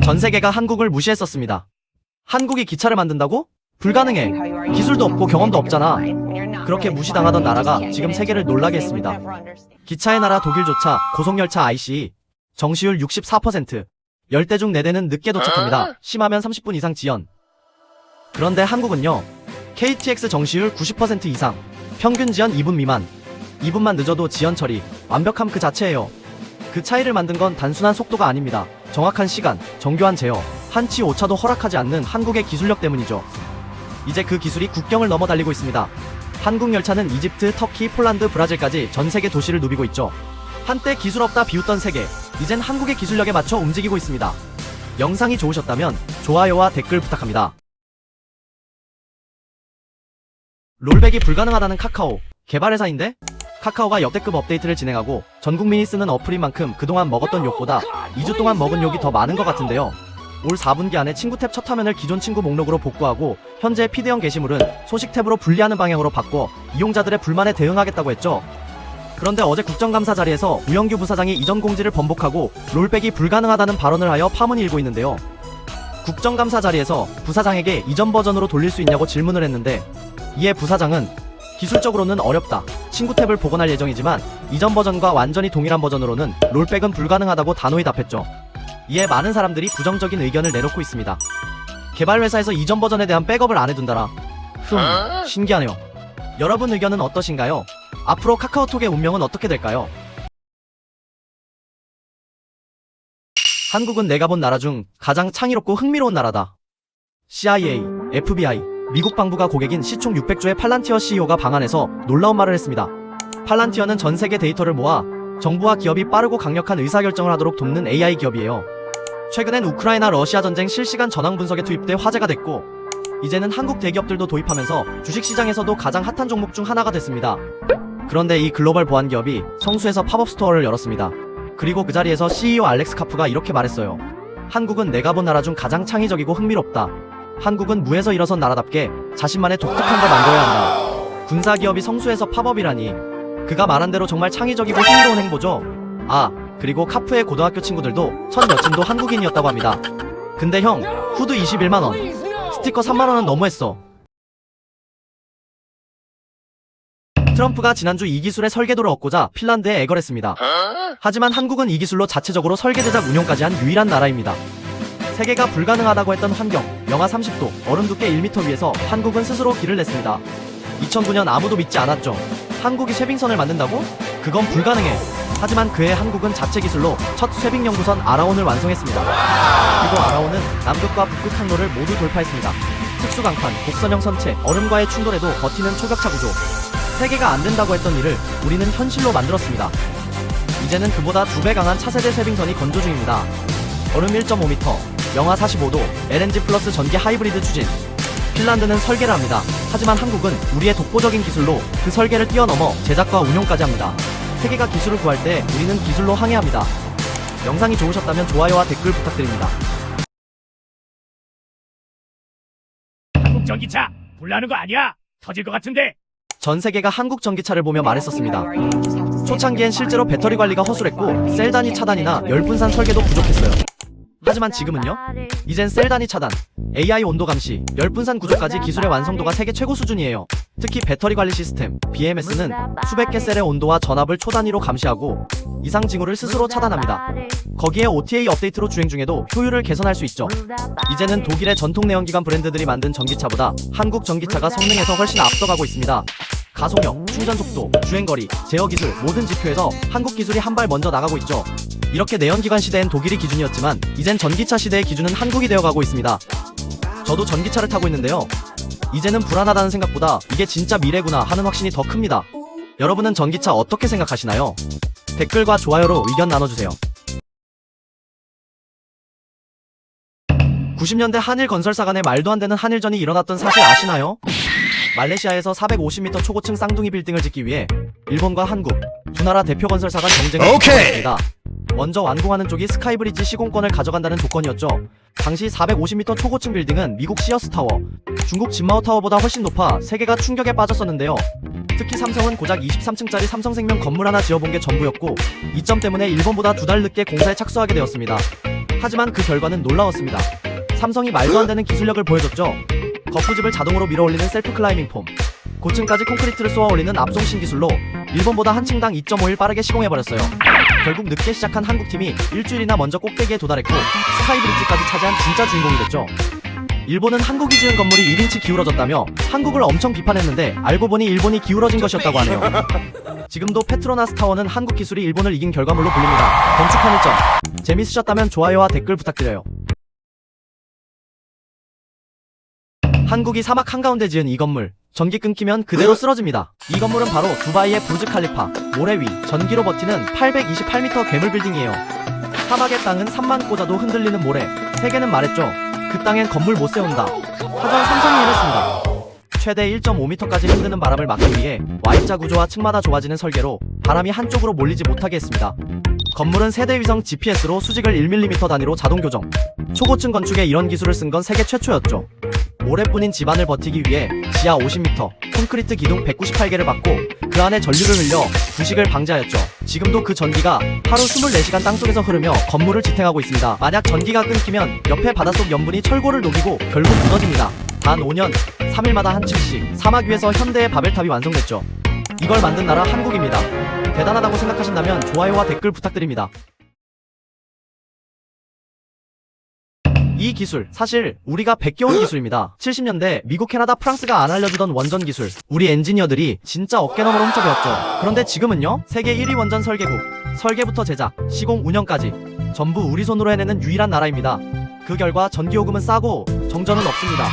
전 세계가 한국을 무시했었습니다. 한국이 기차를 만든다고? 불가능해. 기술도 없고 경험도 없잖아. 그렇게 무시당하던 나라가 지금 세계를 놀라게 했습니다. 기차의 나라 독일조차 고속열차 ICE 정시율 64%, 10대 중 4대는 늦게 도착합니다. 심하면 30분 이상 지연. 그런데 한국은요, KTX 정시율 90% 이상, 평균 지연 2분 미만. 2분만 늦어도 지연 처리, 완벽함 그 자체예요. 그 차이를 만든 건 단순한 속도가 아닙니다. 정확한 시간, 정교한 제어, 한치 오차도 허락하지 않는 한국의 기술력 때문이죠. 이제 그 기술이 국경을 넘어 달리고 있습니다. 한국 열차는 이집트, 터키, 폴란드, 브라질까지 전 세계 도시를 누비고 있죠. 한때 기술 없다 비웃던 세계, 이젠 한국의 기술력에 맞춰 움직이고 있습니다. 영상이 좋으셨다면 좋아요와 댓글 부탁합니다. 롤백이 불가능하다는 카카오, 개발회사인데? 카카오가 역대급 업데이트를 진행하고 전 국민이 쓰는 어플인 만큼 그동안 먹었던 욕보다 2주 동안 먹은 욕이 더 많은 것 같은데요. 올 4분기 안에 친구 탭 첫 화면을 기존 친구 목록으로 복구하고 현재 피드형 게시물은 소식 탭으로 분리하는 방향으로 바꿔 이용자들의 불만에 대응하겠다고 했죠. 그런데 어제 국정감사 자리에서 우영규 부사장이 이전 공지를 번복하고 롤백이 불가능하다는 발언을 하여 파문이 일고 있는데요. 국정감사 자리에서 부사장에게 이전 버전으로 돌릴 수 있냐고 질문을 했는데, 이에 부사장은 기술적으로는 어렵다, 친구 탭을 복원할 예정이지만 이전 버전과 완전히 동일한 버전으로는 롤백은 불가능하다고 단호히 답했죠. 이에 많은 사람들이 부정적인 의견을 내놓고 있습니다. 개발회사에서 이전 버전에 대한 백업을 안 해둔다라. 신기하네요. 여러분 의견은 어떠신가요? 앞으로 카카오톡의 운명은 어떻게 될까요? 한국은 내가 본 나라 중 가장 창의롭고 흥미로운 나라다. CIA, FBI, 미국 방부가 고객인 시총 600조의 팔란티어 CEO가 방한해서 놀라운 말을 했습니다. 팔란티어는 전 세계 데이터를 모아 정부와 기업이 빠르고 강력한 의사결정을 하도록 돕는 AI 기업이에요. 최근엔 우크라이나 러시아 전쟁 실시간 전황 분석에 투입돼 화제가 됐고, 이제는 한국 대기업들도 도입하면서 주식시장에서도 가장 핫한 종목 중 하나가 됐습니다. 그런데 이 글로벌 보안 기업이 성수에서 팝업 스토어를 열었습니다. 그리고 그 자리에서 CEO 알렉스 카프가 이렇게 말했어요. 한국은 내가 본 나라 중 가장 창의적이고 흥미롭다. 한국은 무에서 일어선 나라답게 자신만의 독특한 걸 만들어야 한다. 군사기업이 성수에서 팝업이라니. 그가 말한 대로 정말 창의적이고 흥미로운 행보죠. 아, 그리고 카프의 고등학교 친구들도 첫 여친도 한국인이었다고 합니다. 근데 형, 후드 21만원, 스티커 3만원은 너무했어. 트럼프가 지난주 이 기술의 설계도를 얻고자 핀란드에 애걸했습니다. 하지만 한국은 이 기술로 자체적으로 설계 제작 운영까지 한 유일한 나라입니다. 세계가 불가능하다고 했던 환경, 영하 30도, 얼음 두께 1m 위에서 한국은 스스로 길을 냈습니다. 2009년 아무도 믿지 않았죠. 한국이 쇄빙선을 만든다고? 그건 불가능해. 하지만 그해 한국은 자체 기술로 첫 쇄빙 연구선 아라온을 완성했습니다. 그리고 아라온은 남극과 북극 항로를 모두 돌파했습니다. 특수강판, 곡선형 선체, 얼음과의 충돌에도 버티는 초격차 구조. 세계가 안 된다고 했던 일을 우리는 현실로 만들었습니다. 이제는 그보다 2배 강한 차세대 쇄빙선이 건조 중입니다. 얼음 1.5m, 영하 45도, LNG 플러스 전기 하이브리드 추진. 핀란드는 설계를 합니다. 하지만 한국은 우리의 독보적인 기술로 그 설계를 뛰어넘어 제작과 운용까지 합니다. 세계가 기술을 구할 때 우리는 기술로 항해합니다. 영상이 좋으셨다면 좋아요와 댓글 부탁드립니다. 한국 전기차 불나는 거 아니야? 터질 것 같은데. 전 세계가 한국 전기차를 보며 말했었습니다. 초창기엔 실제로 배터리 관리가 허술했고 셀 단위 차단이나 열 분산 설계도 부족했어요. 하지만 지금은요? 이젠 셀 단위 차단, AI 온도 감시, 열 분산 구조까지 기술의 완성도가 세계 최고 수준이에요. 특히 배터리 관리 시스템, BMS는 수백 개 셀의 온도와 전압을 초단위로 감시하고 이상 징후를 스스로 차단합니다. 거기에 OTA 업데이트로 주행 중에도 효율을 개선할 수 있죠. 이제는 독일의 전통 내연기관 브랜드들이 만든 전기차보다 한국 전기차가 성능에서 훨씬 앞서가고 있습니다. 가속력, 충전속도, 주행거리, 제어기술 모든 지표에서 한국 기술이 한 발 먼저 나가고 있죠. 이렇게 내연기관 시대엔 독일이 기준이었지만 이젠 전기차 시대의 기준은 한국이 되어가고 있습니다. 저도 전기차를 타고 있는데요. 이제는 불안하다는 생각보다 이게 진짜 미래구나 하는 확신이 더 큽니다. 여러분은 전기차 어떻게 생각하시나요? 댓글과 좋아요로 의견 나눠주세요. 90년대 한일 건설사 간의 말도 안 되는 한일전이 일어났던 사실 아시나요? 말레이시아에서 450m 초고층 쌍둥이 빌딩을 짓기 위해 일본과 한국 두 나라 대표 건설사 간 경쟁을 벌였습니다. 먼저 완공하는 쪽이 스카이브리지 시공권을 가져간다는 조건이었죠. 당시 450m 초고층 빌딩은 미국 시어스타워, 중국 진마오타워보다 훨씬 높아 세계가 충격에 빠졌었는데요. 특히 삼성은 고작 23층짜리 삼성생명 건물 하나 지어본 게 전부였고, 이 점 때문에 일본보다 2달 늦게 공사에 착수하게 되었습니다. 하지만 그 결과는 놀라웠습니다. 삼성이 말도 안 되는 기술력을 보여줬죠. 거푸집을 자동으로 밀어올리는 셀프 클라이밍 폼, 고층까지 콘크리트를 쏘아 올리는 압송 신기술로 일본보다 한 층당 2.5일 빠르게 시공해버렸어요. 결국 늦게 시작한 한국팀이 일주일이나 먼저 꼭대기에 도달했고 스카이브리지까지 차지한 진짜 주인공이 됐죠. 일본은 한국이 지은 건물이 1인치 기울어졌다며 한국을 엄청 비판했는데 알고 보니 일본이 기울어진 것이었다고 하네요. 지금도 페트로나스 타워는 한국 기술이 일본을 이긴 결과물로 불립니다. 건축한 일점 재밌으셨다면 좋아요와 댓글 부탁드려요. 한국이 사막 한가운데 지은 이 건물, 전기 끊기면 그대로 쓰러집니다. 이 건물은 바로 두바이의 부르즈 칼리파, 모래 위 전기로 버티는 828m 괴물 빌딩이에요. 사막의 땅은 3만 꽂아도 흔들리는 모래. 세계는 말했죠. 그 땅엔 건물 못 세운다. 하지만 삼성이 해냈습니다. 최대 1.5m까지 흔드는 바람을 막기 위해 Y자 구조와 층마다 좁아지는 설계로 바람이 한쪽으로 몰리지 못하게 했습니다. 건물은 세대 위성 GPS로 수직을 1mm 단위로 자동 교정. 초고층 건축에 이런 기술을 쓴 건 세계 최초였죠. 모래뿐인 집안을 버티기 위해 지하 50m, 콘크리트 기둥 198개를 받고 그 안에 전류를 흘려 부식을 방지하였죠. 지금도 그 전기가 하루 24시간 땅속에서 흐르며 건물을 지탱하고 있습니다. 만약 전기가 끊기면 옆에 바닷속 염분이 철골을 녹이고 결국 무너집니다. 단 5년, 3일마다 한 층씩 사막 위에서 현대의 바벨탑이 완성됐죠. 이걸 만든 나라 한국입니다. 대단하다고 생각하신다면 좋아요와 댓글 부탁드립니다. 이 기술 사실 우리가 베껴온 기술입니다. 70년대 미국, 캐나다, 프랑스가 안 알려주던 원전 기술, 우리 엔지니어들이 진짜 어깨너머로 훔쳐배웠죠. 그런데 지금은요, 세계 1위 원전 설계국, 설계부터 제작, 시공 운영까지 전부 우리 손으로 해내는 유일한 나라입니다. 그 결과 전기요금은 싸고 정전은 없습니다.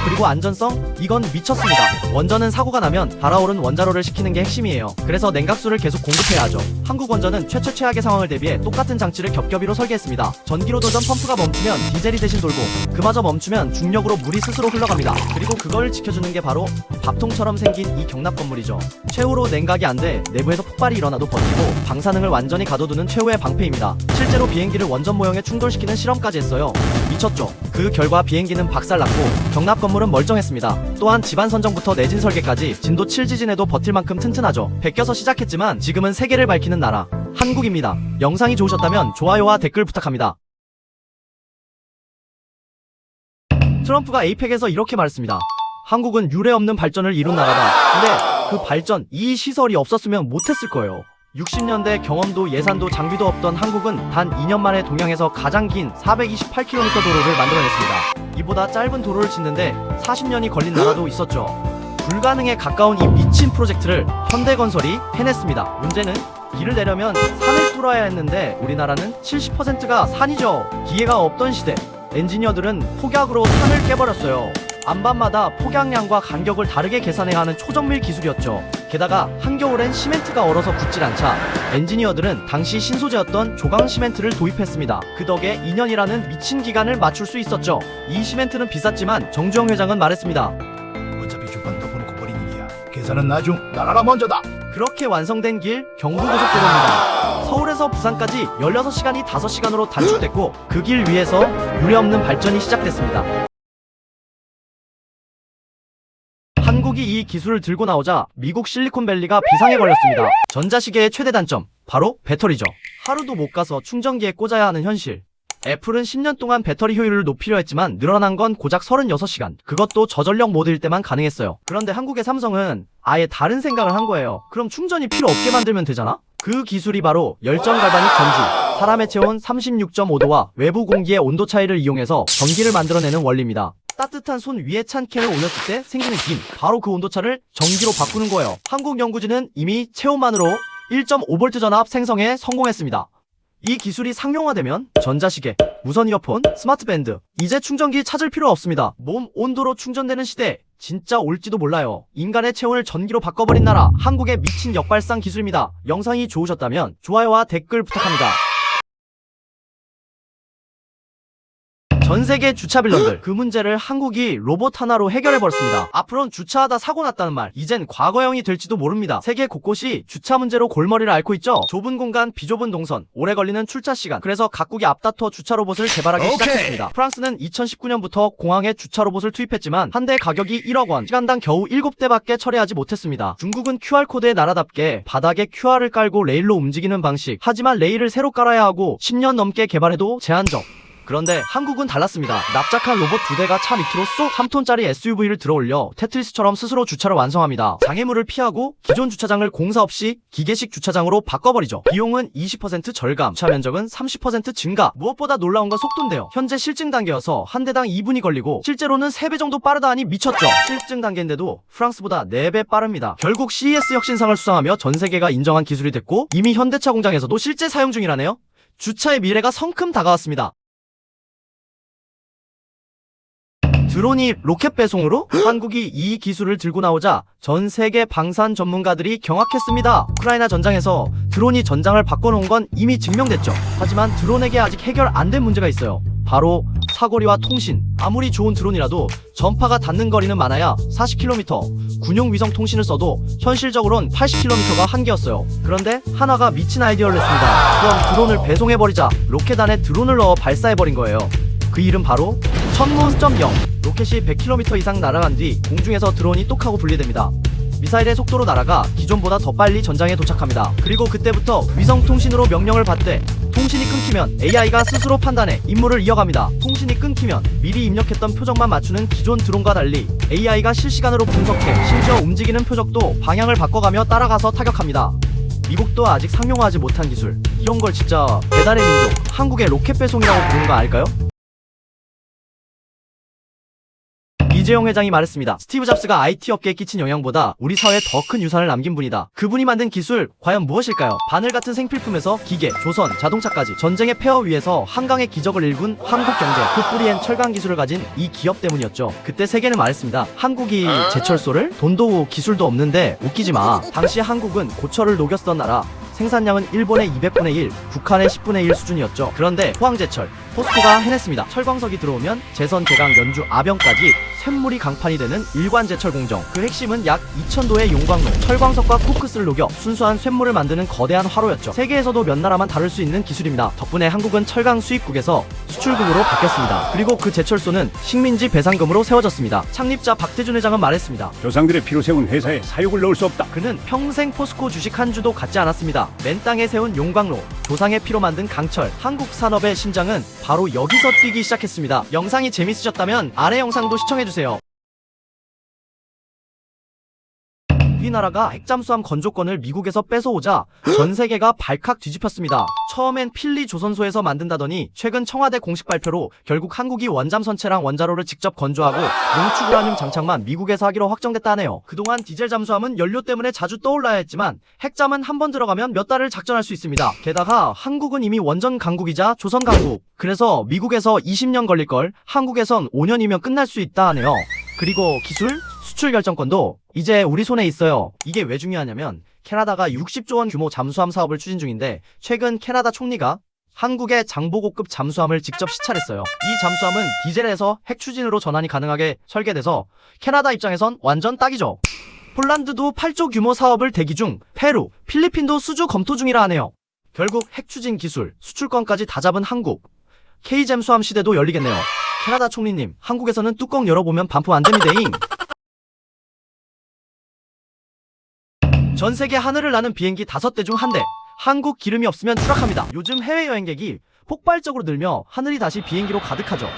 그리고 안전성? 이건 미쳤습니다. 원전은 사고가 나면 달아오른 원자로를 식히는 게 핵심이에요. 그래서 냉각수를 계속 공급해야 하죠. 한국 원전은 최악의 상황을 대비해 똑같은 장치를 겹겹이로 설계했습니다. 전기로 돌던 펌프가 멈추면 디젤이 대신 돌고 그마저 멈추면 중력으로 물이 스스로 흘러갑니다. 그리고 그걸 지켜주는 게 바로 밥통처럼 생긴 이 경납 건물이죠. 최후로 냉각이 안 돼 내부에서 폭발이 일어나도 버티고 방사능을 완전히 가둬두는 최후의 방패입니다. 실제로 비행기를 원전 모형에 충돌시키는 실험까지 했어요. 미쳤죠. 그 결과 비행기는 박살났고 경납 건물은 멀쩡했습니다. 또한 집안 선정부터 내진 설계까지 진도 7지진에도 버틸 만큼 튼튼하죠. 베껴서 시작했지만 지금은 세계를 밝히는 나라 한국입니다. 영상이 좋으셨다면 좋아요와 댓글 부탁합니다. 트럼프가 에이펙에서 이렇게 말했습니다. 한국은 유례없는 발전을 이룬 나라다. 근데 그 발전, 이 시설이 없었으면 못했을 거예요. 60년대 경험도 예산도 장비도 없던 한국은 단 2년 만에 동양에서 가장 긴 428km 도로를 만들어냈습니다. 이보다 짧은 도로를 짓는데 40년이 걸린 나라도 있었죠. 불가능에 가까운 이 미친 프로젝트를 현대건설이 해냈습니다. 문제는 길을 내려면 산을 뚫어야 했는데 우리나라는 70%가 산이죠. 기회가 없던 시대, 엔지니어들은 폭약으로 산을 깨버렸어요. 안반마다 폭약량과 간격을 다르게 계산해야 하는 초정밀 기술이었죠. 게다가 한겨울엔 시멘트가 얼어서 굳질 않자 엔지니어들은 당시 신소재였던 조강 시멘트를 도입했습니다. 그 덕에 2년이라는 미친 기간을 맞출 수 있었죠. 이 시멘트는 비쌌지만 정주영 회장은 말했습니다. 어차피 주판 덮어놓고 버린 일이야. 계산은 나중, 나라가 먼저다. 그렇게 완성된 길 경부고속도로입니다. 서울에서 부산까지 16시간이 5시간으로 단축됐고 그 길 위에서 유례없는 발전이 시작됐습니다. 한국이 이 기술을 들고 나오자 미국 실리콘밸리가 비상에 걸렸습니다. 전자시계의 최대 단점, 바로 배터리죠. 하루도 못 가서 충전기에 꽂아야 하는 현실. 애플은 10년 동안 배터리 효율을 높이려 했지만 늘어난 건 고작 36시간. 그것도 저전력 모드일 때만 가능했어요. 그런데 한국의 삼성은 아예 다른 생각을 한 거예요. 그럼 충전이 필요 없게 만들면 되잖아? 그 기술이 바로 열전 갈바닉 전지. 사람의 체온 36.5도와 외부 공기의 온도 차이를 이용해서 전기를 만들어내는 원리입니다. 따뜻한 손 위에 찬 캔을 올렸을 때 생기는 김, 바로 그 온도차를 전기로 바꾸는 거예요. 한국 연구진은 이미 체온만으로 1.5V 전압 생성에 성공했습니다. 이 기술이 상용화되면 전자시계, 무선 이어폰, 스마트밴드, 이제 충전기 찾을 필요 없습니다. 몸 온도로 충전되는 시대 진짜 올지도 몰라요. 인간의 체온을 전기로 바꿔버린 나라 한국의 미친 역발상 기술입니다. 영상이 좋으셨다면 좋아요와 댓글 부탁합니다. 전세계 주차 빌런들, 그 문제를 한국이 로봇 하나로 해결해버렸습니다. 앞으로는 주차하다 사고 났다는 말 이젠 과거형이 될지도 모릅니다. 세계 곳곳이 주차 문제로 골머리를 앓고 있죠. 좁은 공간, 비좁은 동선, 오래 걸리는 출차 시간. 그래서 각국이 앞다퉈 주차 로봇을 개발하기 시작했습니다. 프랑스는 2019년부터 공항에 주차 로봇을 투입했지만 한 대 가격이 1억 원, 시간당 겨우 7대밖에 처리하지 못했습니다. 중국은 QR코드의 나라답게 바닥에 QR을 깔고 레일로 움직이는 방식. 하지만 레일을 새로 깔아야 하고 10년 넘게 개발해도 제한적. 그런데 한국은 달랐습니다. 납작한 로봇 2대가 차 밑으로 쏙 3톤짜리 SUV를 들어올려 테트리스처럼 스스로 주차를 완성합니다. 장애물을 피하고 기존 주차장을 공사 없이 기계식 주차장으로 바꿔버리죠. 비용은 20% 절감, 주차 면적은 30% 증가. 무엇보다 놀라운 건 속도인데요. 현재 실증 단계여서 한 대당 2분이 걸리고 실제로는 3배 정도 빠르다 하니 미쳤죠. 실증 단계인데도 프랑스보다 4배 빠릅니다. 결국 CES 혁신상을 수상하며 전 세계가 인정한 기술이 됐고 이미 현대차 공장에서도 실제 사용 중이라네요. 주차의 미래가 성큼 다가왔습니다. 드론이 로켓 배송으로? 한국이 이 기술을 들고 나오자 전 세계 방산 전문가들이 경악했습니다. 우크라이나 전장에서 드론이 전장을 바꿔놓은 건 이미 증명됐죠. 하지만 드론에게 아직 해결 안 된 문제가 있어요. 바로 사거리와 통신. 아무리 좋은 드론이라도 전파가 닿는 거리는 많아야 40km, 군용 위성 통신을 써도 현실적으론 80km가 한계였어요. 그런데 한화가 미친 아이디어를 냈습니다. 그럼 드론을 배송해버리자. 로켓 안에 드론을 넣어 발사해버린 거예요. 그 이름 바로 천문.0. 로켓이 100km 이상 날아간 뒤 공중에서 드론이 똑 하고 분리됩니다. 미사일의 속도로 날아가 기존보다 더 빨리 전장에 도착합니다. 그리고 그때부터 위성 통신으로 명령을 받되 통신이 끊기면 AI가 스스로 판단해 임무를 이어갑니다. 통신이 끊기면 미리 입력했던 표적만 맞추는 기존 드론과 달리 AI가 실시간으로 분석해 심지어 움직이는 표적도 방향을 바꿔가며 따라가서 타격합니다. 미국도 아직 상용화하지 못한 기술. 이런 걸 진짜 배달의 민족, 한국의 로켓 배송이라고 부르는 거 아닐까요? 이재용 회장이 말했습니다. 스티브 잡스가 IT 업계에 끼친 영향보다 우리 사회에 더 큰 유산을 남긴 분이다. 그분이 만든 기술 과연 무엇일까요? 바늘 같은 생필품에서 기계, 조선, 자동차까지 전쟁의 폐허 위에서 한강의 기적을 일군 한국 경제. 그 뿌리엔 철강 기술을 가진 이 기업 때문이었죠. 그때 세계는 말했습니다. 한국이 제철소를? 돈도 기술도 없는데 웃기지 마. 당시 한국은 고철을 녹여 쓰던 나라. 생산량은 일본의 200분의 1, 북한의 10분의 1 수준이었죠. 그런데 포항제철, 포스코가 해냈습니다. 철광석이 들어오면 제선, 제강, 연주, 아병까지 쇳물이 강판이 되는 일관제철 공정. 그 핵심은 약 2000도의 용광로, 철광석과 코크스를 녹여 순수한 쇳물을 만드는 거대한 화로였죠. 세계에서도 몇 나라만 다룰 수 있는 기술입니다. 덕분에 한국은 철강 수입국에서 수출국으로 바뀌었습니다. 그리고 그 제철소는 식민지 배상금으로 세워졌습니다. 창립자 박태준 회장은 말했습니다. 조상들의 피로 세운 회사에 사욕을 넣을 수 없다. 그는 평생 포스코 주식 한 주도 갖지 않았습니다. 맨 땅에 세운 용광로, 조상의 피로 만든 강철. 한국 산업의 심장은 바로 여기서 뛰기 시작했습니다. 영상이 재밌으셨다면 아래 영상도 시청해주세요. 우리나라가 핵잠수함 건조권을 미국에서 뺏어오자 전 세계가 발칵 뒤집혔습니다. 처음엔 필리 조선소에서 만든다더니 최근 청와대 공식 발표로 결국 한국이 원잠 선체랑 원자로를 직접 건조하고 농축 우라늄 장착만 미국에서 하기로 확정됐다네요. 그동안 디젤 잠수함은 연료 때문에 자주 떠올라야 했지만 핵잠은 한 번 들어가면 몇 달을 작전할 수 있습니다. 게다가 한국은 이미 원전 강국이자 조선 강국. 그래서 미국에서 20년 걸릴걸 한국에선 5년이면 끝날 수 있다 하네요. 그리고 기술? 수출 결정권도 이제 우리 손에 있어요. 이게 왜 중요하냐면 캐나다가 60조 원 규모 잠수함 사업을 추진 중인데 최근 캐나다 총리가 한국의 장보고급 잠수함을 직접 시찰했어요. 이 잠수함은 디젤에서 핵 추진으로 전환이 가능하게 설계돼서 캐나다 입장에선 완전 딱이죠. 폴란드도 8조 규모 사업을 대기 중, 페루, 필리핀도 수주 검토 중이라 하네요. 결국 핵 추진 기술, 수출권까지 다 잡은 한국. K 잠수함 시대도 열리겠네요. 캐나다 총리님, 한국에서는 뚜껑 열어보면 반품 안 됩니다잉. 전 세계 하늘을 나는 비행기 5대 중 1대. 한국 기름이 없으면 추락합니다. 요즘 해외 여행객이 폭발적으로 늘며 하늘이 다시 비행기로 가득하죠.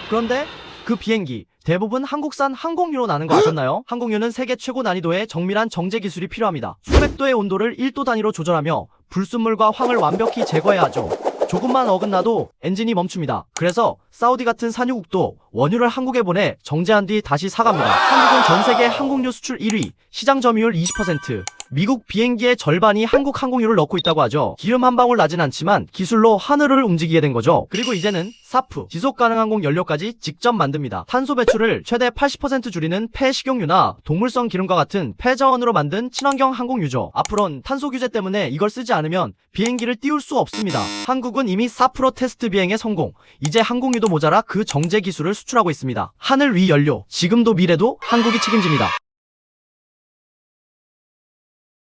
그런데 그 비행기 대부분 한국산 항공유로 나는 거 아셨나요? 항공유는 세계 최고 난이도의 정밀한 정제 기술이 필요합니다. 수백 도의 온도를 1도 단위로 조절하며 불순물과 황을 완벽히 제거해야 하죠. 조금만 어긋나도 엔진이 멈춥니다. 그래서 사우디 같은 산유국도 원유를 한국에 보내 정제한 뒤 다시 사갑니다. 한국은 전 세계 항공유 수출 1위, 시장 점유율 20%, 미국 비행기의 절반이 한국 항공유를 넣고 있다고 하죠. 기름 한 방울 나진 않지만 기술로 하늘을 움직이게 된 거죠. 그리고 이제는 사프, 지속가능 항공 연료까지 직접 만듭니다. 탄소 배출을 최대 80% 줄이는 폐식용유나 동물성 기름과 같은 폐자원으로 만든 친환경 항공유죠. 앞으론 탄소 규제 때문에 이걸 쓰지 않으면 비행기를 띄울 수 없습니다. 한국은 이미 사프로 테스트 비행에 성공. 이제 항공유도 모자라 그 정제 기술을 수출하고 있습니다. 하늘 위 연료, 지금도 미래도 한국이 책임집니다.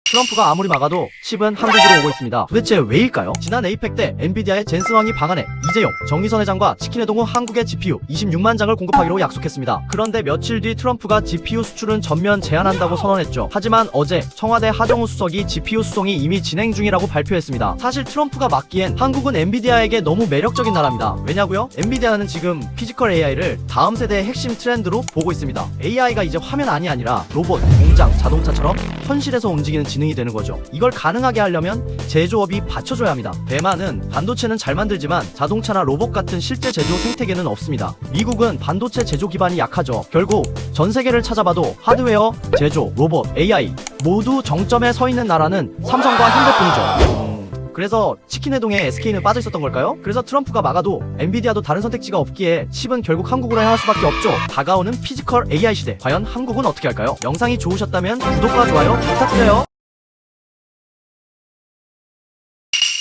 트럼프가 아무리 막아도 칩은 한국으로 오고 있습니다. 도대체 왜일까요? 지난 에이펙 때 엔비디아의 젠슨 왕이 방한해 이재용, 정의선 회장과 치킨의 동우 한국에 GPU 26만 장을 공급하기로 약속했습니다. 그런데 며칠 뒤 트럼프가 GPU 수출은 전면 제한한다고 선언했죠. 하지만 어제 청와대 하정우 수석이 GPU 수송이 이미 진행 중이라고 발표했습니다. 사실 트럼프가 막기엔 한국은 엔비디아에게 너무 매력적인 나라입니다. 왜냐고요? 엔비디아는 지금 피지컬 AI를 다음 세대의 핵심 트렌드로 보고 있습니다. AI가 이제 화면 안이 아니라 로봇, 공장, 자동차처럼 현실에서 움직이는 지능이 되는 거죠. 이걸 가능하게 하려면 제조업이 받쳐줘야 합니다. 대만은 반도체는 잘 만들지만 자동차나 로봇 같은 실제 제조 생태계는 없습니다. 미국은 반도체 제조 기반이 약하죠. 결국 전 세계를 찾아봐도 하드웨어, 제조, 로봇, AI 모두 정점에 서 있는 나라는 삼성과 현대뿐이죠. 그래서 치킨의 동에 SK는 빠져 있었던 걸까요? 그래서 트럼프가 막아도 엔비디아도 다른 선택지가 없기에 칩은 결국 한국으로 향할 수밖에 없죠. 다가오는 피지컬 AI 시대, 과연 한국은 어떻게 할까요? 영상이 좋으셨다면 구독과 좋아요 부탁드려요.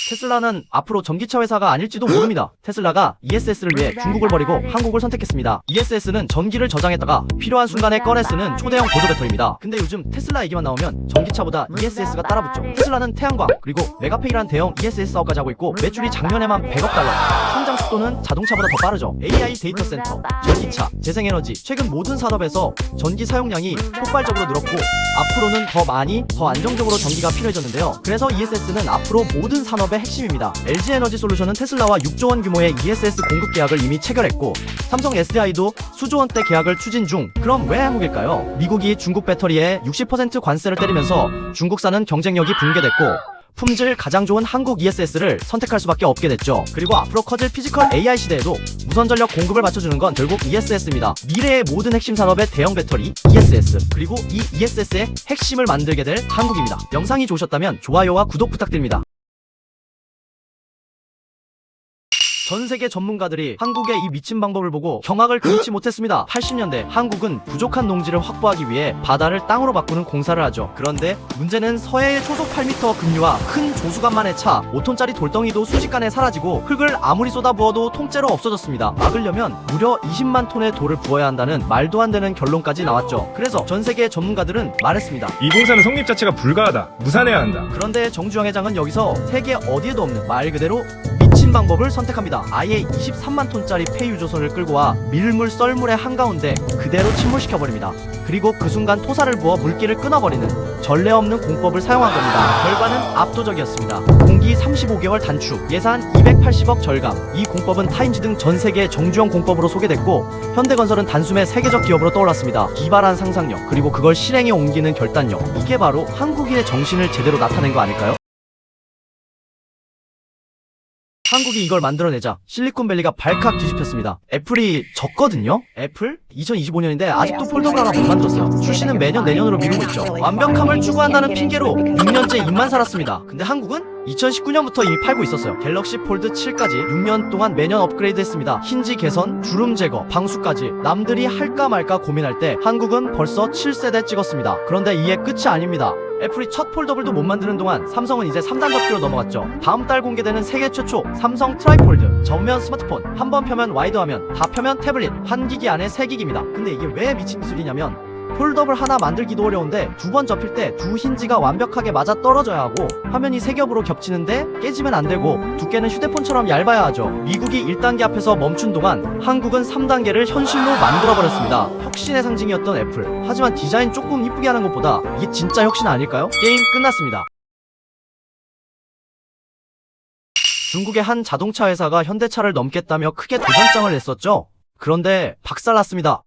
테슬라는 앞으로 전기차 회사가 아닐지도 모릅니다. 테슬라가 ESS를 위해 중국을 버리고 한국을 선택했습니다. ESS는 전기를 저장했다가 필요한 순간에 꺼내 쓰는 초대형 보조 배터리입니다. 근데 요즘 테슬라 얘기만 나오면 전기차보다 ESS가 따라붙죠. 테슬라는 태양광 그리고 메가페이라는 대형 ESS 사업까지 하고 있고 매출이 작년에만 100억 달러. 성장 속도는 자동차보다 더 빠르죠. AI 데이터 센터, 전기차, 재생에너지 최근 모든 산업에서 전기 사용량이 폭발적으로 늘었고 앞으로는 더 많이 더 안정적으로 전기가 필요해졌는데요. 그래서 ESS는 앞으로 모든 산업의 핵심입니다. LG에너지솔루션은 테슬라와 6조 원 규모의 ESS 공급 계약을 이미 체결했고 삼성 SDI도 수조 원대 계약을 추진 중. 그럼 왜 한국일까요? 미국이 중국 배터리에 60% 관세를 때리면서 중국산은 경쟁력이 붕괴됐고 품질 가장 좋은 한국 ESS를 선택할 수밖에 없게 됐죠. 그리고 앞으로 커질 피지컬 AI 시대에도 무선 전력 공급을 맞춰주는 건 결국 ESS입니다. 미래의 모든 핵심 산업의 대형 배터리 ESS 그리고 이 ESS의 핵심을 만들게 될 한국입니다. 영상이 좋으셨다면 좋아요와 구독 부탁드립니다. 전 세계 전문가들이 한국의 이 미친 방법을 보고 경악을 금치 못했습니다. 80년대 한국은 부족한 농지를 확보하기 위해 바다를 땅으로 바꾸는 공사를 하죠. 그런데 문제는 서해의 초속 8m 급류와 큰 조수간만에 차 5톤짜리 돌덩이도 순식간에 사라지고 흙을 아무리 쏟아부어도 통째로 없어졌습니다. 막으려면 무려 20만 톤의 돌을 부어야 한다는 말도 안 되는 결론까지 나왔죠. 그래서 전 세계 전문가들은 말했습니다. 이 공사는 성립 자체가 불가하다. 무산해야 한다. 그런데 정주영 회장은 여기서 세계 어디에도 없는 말 그대로 미친 방법을 선택합니다. 아예 23만 톤짜리 폐유조선을 끌고 와 밀물 썰물의 한가운데 그대로 침몰시켜버립니다. 그리고 그 순간 토사를 부어 물기를 끊어버리는 전례 없는 공법을 사용한 겁니다. 결과는 압도적이었습니다. 공기 35개월 단축, 예산 280억 절감. 이 공법은 타임지 등 전 세계 정주영 공법으로 소개됐고 현대건설은 단숨에 세계적 기업으로 떠올랐습니다. 기발한 상상력 그리고 그걸 실행에 옮기는 결단력, 이게 바로 한국인의 정신을 제대로 나타낸 거 아닐까요? 한국이 이걸 만들어내자 실리콘밸리가 발칵 뒤집혔습니다. 애플이 졌거든요? 애플? 2025년인데 아직도 폴더블 하나 못 만들었어요. 출시는 매년 내년으로 미루고 있죠. 완벽함을 추구한다는 핑계로 6년째 입만 살았습니다. 근데 한국은 2019년부터 이미 팔고 있었어요. 갤럭시 폴드 7까지 6년 동안 매년 업그레이드 했습니다. 힌지 개선, 주름 제거, 방수까지. 남들이 할까 말까 고민할 때 한국은 벌써 7세대 찍었습니다. 그런데 이게 끝이 아닙니다. 애플이 첫 폴더블도 못 만드는 동안 삼성은 이제 3단 접기로 넘어갔죠. 다음 달 공개되는 세계 최초 삼성 트라이폴드 전면 스마트폰, 한 번 펴면 와이드 화면, 다 펴면 태블릿, 한 기기 안에 3기기입니다. 근데 이게 왜 미친 기술이냐면 폴더블 하나 만들기도 어려운데 두 번 접힐 때 두 힌지가 완벽하게 맞아 떨어져야 하고 화면이 세 겹으로 겹치는데 깨지면 안 되고 두께는 휴대폰처럼 얇아야 하죠. 미국이 1단계 앞에서 멈춘 동안 한국은 3단계를 현실로 만들어버렸습니다. 혁신의 상징이었던 애플. 하지만 디자인 조금 이쁘게 하는 것보다 이게 진짜 혁신 아닐까요? 게임 끝났습니다. 중국의 한 자동차 회사가 현대차를 넘겠다며 크게 도전장을 냈었죠. 그런데 박살났습니다.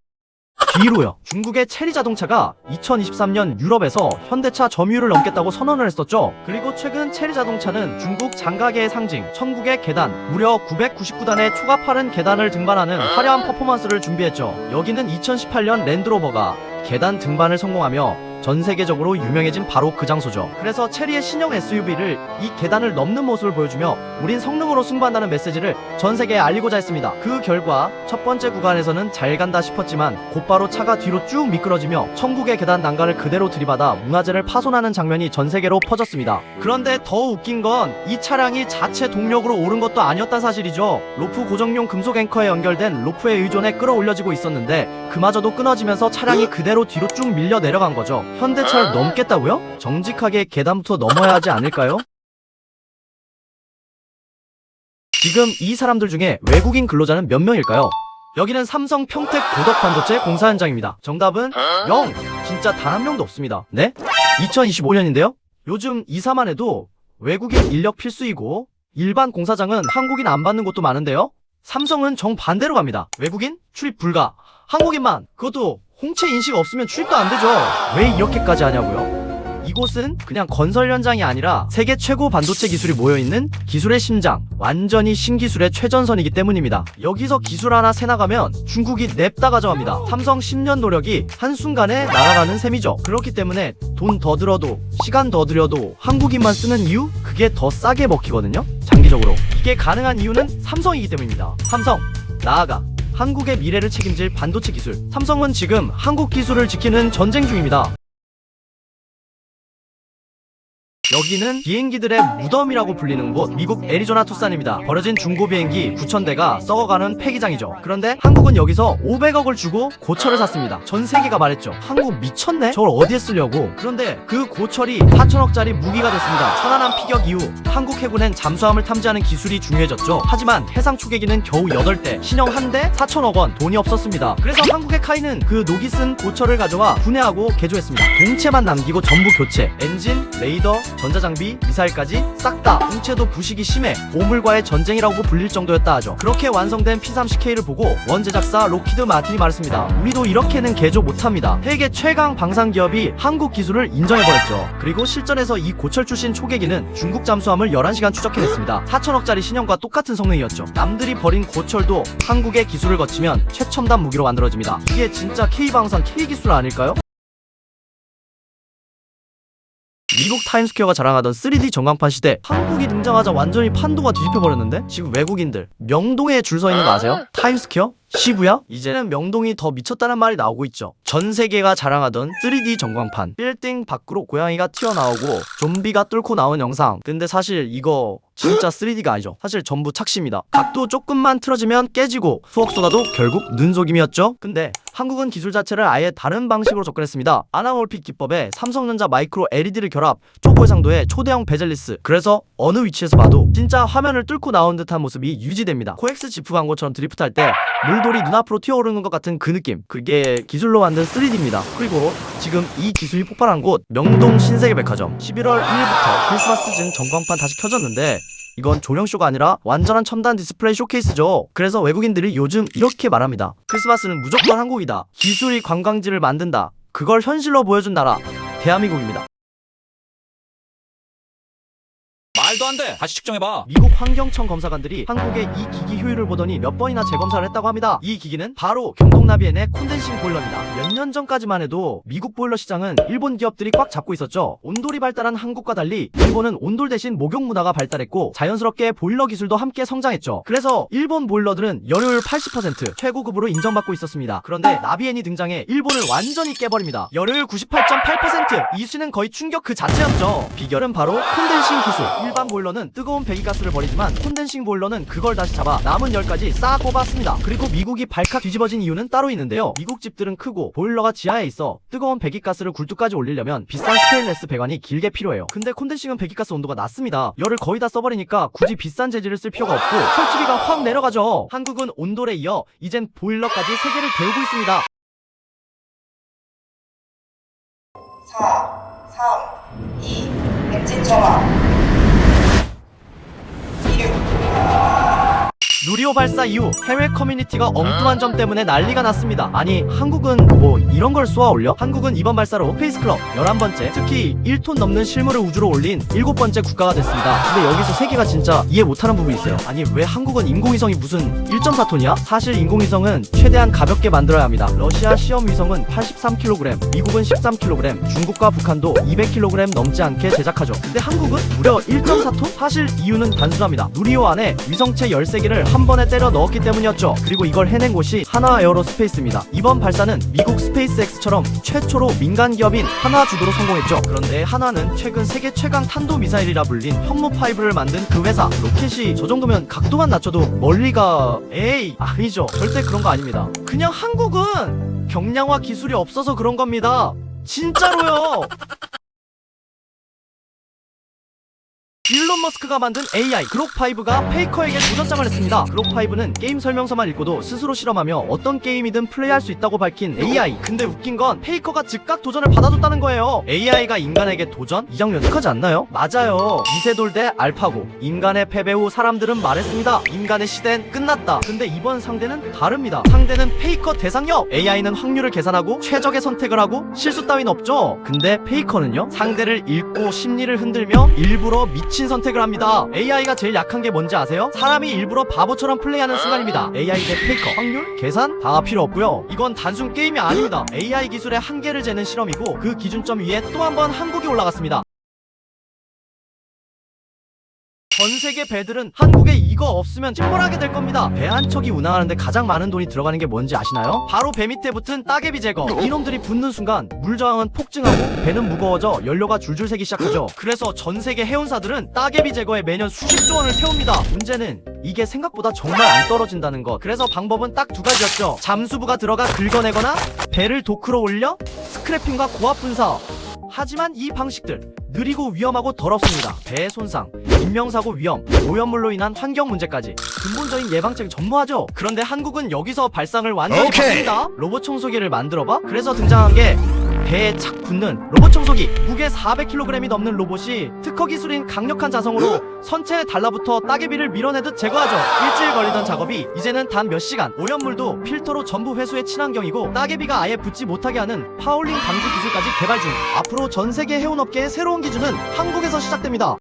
뒤로요. 중국의 체리 자동차가 2023년 유럽에서 현대차 점유율을 넘겠다고 선언을 했었죠. 그리고 최근 체리 자동차는 중국 장가계의 상징 천국의 계단, 무려 999단의 초가 파른 계단을 등반하는 화려한 퍼포먼스를 준비했죠. 여기는 2018년 랜드로버가 계단 등반을 성공하며 전 세계적으로 유명해진 바로 그 장소죠. 그래서 체리의 신형 SUV를 이 계단을 넘는 모습을 보여주며 우린 성능으로 승부한다는 메시지를 전 세계에 알리고자 했습니다. 그 결과 첫 번째 구간에서는 잘 간다 싶었지만 곧바로 차가 뒤로 쭉 미끄러지며 천국의 계단 난간을 그대로 들이받아 문화재를 파손하는 장면이 전 세계로 퍼졌습니다. 그런데 더 웃긴 건 이 차량이 자체 동력으로 오른 것도 아니었다는 사실이죠. 로프 고정용 금속 앵커에 연결된 로프의 의존에 끌어올려지고 있었는데 그마저도 끊어지면서 차량이 그대로 뒤로 쭉 밀려 내려간 거죠. 현대차를 넘겠다고요? 정직하게 계단부터 넘어야 하지 않을까요? 지금 이 사람들 중에 외국인 근로자는 몇 명일까요? 여기는 삼성 평택 고덕 반도체 공사 현장입니다. 정답은 0! 진짜 단 한 명도 없습니다. 네? 2025년인데요? 요즘 이사만 해도 외국인 인력 필수이고 일반 공사장은 한국인 안 받는 곳도 많은데요? 삼성은 정반대로 갑니다. 외국인? 출입 불가. 한국인만. 그것도 홍채 인식 없으면 출입도 안 되죠. 왜 이렇게까지 하냐고요? 이곳은 그냥 건설 현장이 아니라 세계 최고 반도체 기술이 모여있는 기술의 심장, 완전히 신기술의 최전선이기 때문입니다. 여기서 기술 하나 새나가면 중국이 냅다 가져갑니다. 삼성 10년 노력이 한순간에 날아가는 셈이죠. 그렇기 때문에 돈 더 들어도 시간 더 들여도 한국인만 쓰는 이유? 그게 더 싸게 먹히거든요. 장기적으로 이게 가능한 이유는 삼성이기 때문입니다. 삼성, 나아가 한국의 미래를 책임질 반도체 기술. 삼성은 지금 한국 기술을 지키는 전쟁 중입니다. 여기는 비행기들의 무덤이라고 불리는 곳, 미국 애리조나 투싼입니다. 버려진 중고 비행기 9,000대가 썩어가는 폐기장이죠. 그런데 한국은 여기서 500억을 주고 고철을 샀습니다. 전 세계가 말했죠. 한국 미쳤네? 저걸 어디에 쓰려고? 그런데 그 고철이 4,000억짜리 무기가 됐습니다. 천안함 피격 이후 한국 해군엔 잠수함을 탐지하는 기술이 중요해졌죠. 하지만 해상 초계기는 겨우 8대, 신형 1대 4,000억 원, 돈이 없었습니다. 그래서 한국의 카이는 그 녹이 쓴 고철을 가져와 분해하고 개조했습니다. 동체만 남기고 전부 교체, 엔진, 레이더, 전자장비, 미사일까지 싹 다. 동체도 부식이 심해 오물과의 전쟁이라고 불릴 정도였다 하죠. 그렇게 완성된 P30K를 보고 원 제작사 로키드 마틴이 말했습니다. 우리도 이렇게는 개조 못합니다. 세계 최강 방산기업이 한국 기술을 인정해버렸죠. 그리고 실전에서 이 고철 출신 초계기는 중국 잠수함을 11시간 추적해냈습니다. 4,000억짜리 신형과 똑같은 성능이었죠. 남들이 버린 고철도 한국의 기술을 거치면 최첨단 무기로 만들어집니다. 이게 진짜 K방산 K기술 아닐까요? 미국 타임스퀘어가 자랑하던 3D 전광판 시대, 한국이 등장하자 완전히 판도가 뒤집혀버렸는데 지금 외국인들 명동에 줄 서 있는 거 아세요? 타임스퀘어? 시부야? 이제는 명동이 더 미쳤다는 말이 나오고 있죠. 전 세계가 자랑하던 3D 전광판, 빌딩 밖으로 고양이가 튀어나오고 좀비가 뚫고 나온 영상. 근데 사실 이거 진짜 3D가 아니죠. 사실 전부 착시입니다. 각도 조금만 틀어지면 깨지고 수억 쏟아도 결국 눈속임이었죠. 근데 한국은 기술 자체를 아예 다른 방식으로 접근했습니다. 아나몰픽 기법에 삼성전자 마이크로 LED를 결합, 초고해상도의 초대형 베젤리스. 그래서 어느 위치에서 봐도 진짜 화면을 뚫고 나온 듯한 모습이 유지됩니다. 코엑스 지프 광고처럼 드리프트할 때 물돌이 눈앞으로 튀어오르는 것 같은 그 느낌, 그게 기술로 만든 3D입니다. 그리고 지금 이 기술이 폭발한 곳, 명동 신세계백화점. 11월 1일부터 크리스마스 즈음 전광판 다시 켜졌는데 이건 조명쇼가 아니라 완전한 첨단 디스플레이 쇼케이스죠. 그래서 외국인들이 요즘 이렇게 말합니다. 크리스마스는 무조건 한국이다. 기술이 관광지를 만든다. 그걸 현실로 보여준 나라, 대한민국입니다. 말도 안 돼. 다시 측정해봐. 미국 환경청 검사관들이 한국의 이 기기 효율을 보더니 몇 번이나 재검사를 했다고 합니다. 이 기기는 바로 경동나비엔의 콘덴싱 보일러입니다. 몇 년 전까지만 해도 미국 보일러 시장은 일본 기업들이 꽉 잡고 있었죠. 온돌이 발달한 한국과 달리 일본은 온돌 대신 목욕 문화가 발달했고 자연스럽게 보일러 기술도 함께 성장했죠. 그래서 일본 보일러들은 열효율 80% 최고급으로 인정받고 있었습니다. 그런데 나비엔이 등장해 일본을 완전히 깨버립니다. 열효율 98.8%! 이 수는 거의 충격 그 자체였죠. 비결은 바로 콘덴싱 기술. 일반 보일러는 뜨거운 배기가스를 버리지만 콘덴싱 보일러는 그걸 다시 잡아 남은 열까지 싹 뽑았습니다. 그리고 미국이 발칵 뒤집어진 이유는 따로 있는데요. 미국 집들은 크고 보일러가 지하에 있어 뜨거운 배기가스를 굴뚝까지 올리려면 비싼 스테인레스 배관이 길게 필요해요. 근데 콘덴싱은 배기가스 온도가 낮습니다. 열을 거의 다 써버리니까 굳이 비싼 재질을 쓸 필요가 없고 설치비가 확 내려가죠. 한국은 온돌에 이어 이젠 보일러까지 세계를 데우고 있습니다. 4, 3, 2, 엔진 정화. 16. 누리호 발사 이후 해외 커뮤니티가 엉뚱한 점 때문에 난리가 났습니다. 아니 한국은 뭐 이런 걸 쏘아 올려? 한국은 이번 발사로 스페이스클럽 11번째, 특히 1톤 넘는 실물을 우주로 올린 7번째 국가가 됐습니다. 근데 여기서 세계가 진짜 이해 못하는 부분이 있어요. 아니 왜 한국은 인공위성이 무슨 1.4톤이야? 사실 인공위성은 최대한 가볍게 만들어야 합니다. 러시아 시험 위성은 83kg, 미국은 13kg, 중국과 북한도 200kg 넘지 않게 제작하죠. 근데 한국은 무려 1.4톤? 사실 이유는 단순합니다. 누리호 안에 위성체 13개를 한 번에 때려 넣었기 때문이었죠. 그리고 이걸 해낸 곳이 하나 에어로스페이스입니다. 이번 발사는 미국 스페이스X처럼 최초로 민간 기업인 하나 주도로 성공했죠. 그런데 하나는 최근 세계 최강 탄도미사일이라 불린 현무5를 만든 그 회사. 로켓이 저 정도면 각도만 낮춰도 멀리가... 에이 아니죠. 절대 그런 거 아닙니다. 그냥 한국은 경량화 기술이 없어서 그런 겁니다. 진짜로요. 일론 머스크가 만든 AI 그록5가 페이커에게 도전장을 했습니다. 그록5는 게임 설명서만 읽고도 스스로 실험하며 어떤 게임이든 플레이할 수 있다고 밝힌 AI. 근데 웃긴 건 페이커가 즉각 도전을 받아줬다는 거예요. AI가 인간에게 도전? 이 장면 익하지 않나요? 맞아요. 이세돌 대 알파고. 인간의 패배 후 사람들은 말했습니다. 인간의 시대는 끝났다. 근데 이번 상대는 다릅니다. 상대는 페이커 대상역. AI는 확률을 계산하고 최적의 선택을 하고 실수 따윈 없죠. 근데 페이커는요? 상대를 읽고 심리를 흔들며 일부러 미친 선택을 합니다. AI가 제일 약한 게 뭔지 아세요? 사람이 일부러 바보처럼 플레이하는 순간입니다. AI 대 페이커. 확률? 계산? 다 필요 없고요. 이건 단순 게임이 아닙니다. AI 기술의 한계를 재는 실험이고 그 기준점 위에 또 한 번 한국이 올라갔습니다. 전 세계 배들은 한국에 이거 없으면 침몰하게 될 겁니다. 배 한 척이 운항하는데 가장 많은 돈이 들어가는 게 뭔지 아시나요? 바로 배 밑에 붙은 따개비 제거. 이놈들이 붙는 순간 물 저항은 폭증하고 배는 무거워져 연료가 줄줄 새기 시작하죠. 그래서 전 세계 해운사들은 따개비 제거에 매년 수십조 원을 태웁니다. 문제는 이게 생각보다 정말 안 떨어진다는 것. 그래서 방법은 딱 두 가지였죠. 잠수부가 들어가 긁어내거나 배를 도크로 올려 스크래핑과 고압 분사. 하지만 이 방식들 느리고 위험하고 더럽습니다. 배의 손상, 인명사고 위험, 오염물로 인한 환경 문제까지 근본적인 예방책을 전무하죠. 그런데 한국은 여기서 발상을 완전히 바꿉니다. 로봇 청소기를 만들어봐? 그래서 등장한 게 배에 착 붙는 로봇 청소기. 무게 400kg이 넘는 로봇이 특허 기술인 강력한 자성으로 선체에 달라붙어 따개비를 밀어내듯 제거하죠. 일주일 걸리던 작업이 이제는 단 몇 시간. 오염물도 필터로 전부 회수해 친환경이고 따개비가 아예 붙지 못하게 하는 파울링 방지 기술까지 개발 중. 앞으로 전 세계 해운업계의 새로운 기준은 한국에서 시작됩니다.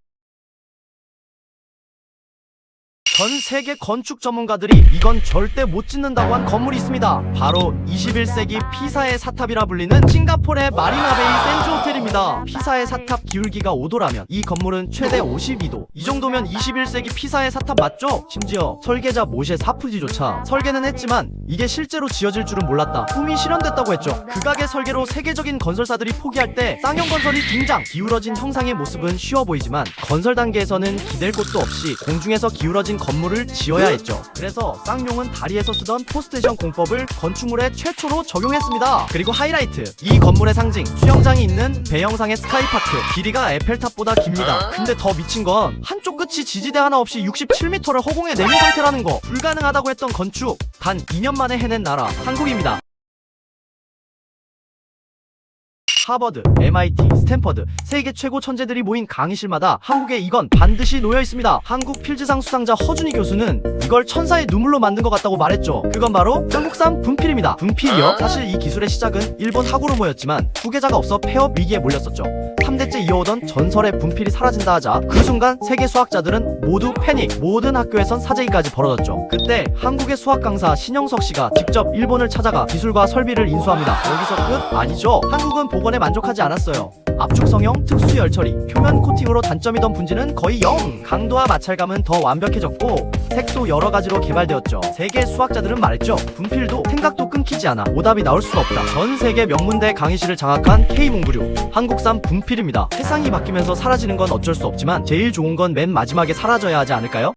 전 세계 건축 전문가들이 이건 절대 못 짓는다고 한 건물이 있습니다. 바로 21세기 피사의 사탑이라 불리는 싱가포르의 마리나베이 샌즈 호텔입니다. 피사의 사탑 기울기가 5도라면 이 건물은 최대 52도. 이 정도면 21세기 피사의 사탑 맞죠? 심지어 설계자 모셰 사푸지조차 설계는 했지만 이게 실제로 지어질 줄은 몰랐다. 꿈이 실현됐다고 했죠. 극악의 설계로 세계적인 건설사들이 포기할 때 쌍용건설이 등장. 기울어진 형상의 모습은 쉬워 보이지만 건설 단계에서는 기댈 곳도 없이 공중에서 기울어진 건물을 지어야 했죠. 그래서 쌍용은 다리에서 쓰던 포스테이션 공법을 건축물에 최초로 적용했습니다. 그리고 하이라이트, 이 건물의 상징 수영장이 있는 배영상의 스카이파크. 길이가 에펠탑보다 깁니다. 근데 더 미친 건 한쪽 끝이 지지대 하나 없이 67m를 허공에 내민 상태라는 거. 불가능하다고 했던 건축 단 2년 만에 해낸 나라 한국입니다. 하버드, MIT, 스탠퍼드 세계 최고 천재들이 모인 강의실마다 한국에 이건 반드시 놓여 있습니다. 한국 필즈상 수상자 허준희 교수는 이걸 천사의 눈물로 만든 것 같다고 말했죠. 그건 바로 한국산 분필입니다. 분필이요? 사실 이 기술의 시작은 일본 하구로모였지만 후계자가 없어 폐업 위기에 몰렸었죠. 3대째 이어오던 전설의 분필이 사라진다 하자 그 순간 세계 수학자들은 모두 패닉. 모든 학교에선 사재기까지 벌어졌죠. 그때 한국의 수학 강사 신영석 씨가 직접 일본을 찾아가 기술과 설비를 인수합니다. 여기서 끝? 아니죠. 한국은 복원에 만족하지 않았어요. 압축 성형, 특수 열 처리, 표면 코팅으로 단점이던 분지는 거의 0. 강도와 마찰감은 더 완벽해졌고 색도 여러 가지로 개발되었죠. 세계 수학자들은 말했죠. 분필도 생각도 끊기지 않아. 오답이 나올 수가 없다. 전 세계 명문대 강의실을 장악한 K문구류. 한국산 분필입니다. 세상이 바뀌면서 사라지는 건 어쩔 수 없지만 제일 좋은 건 맨 마지막에 사라져야 하지 않을까요?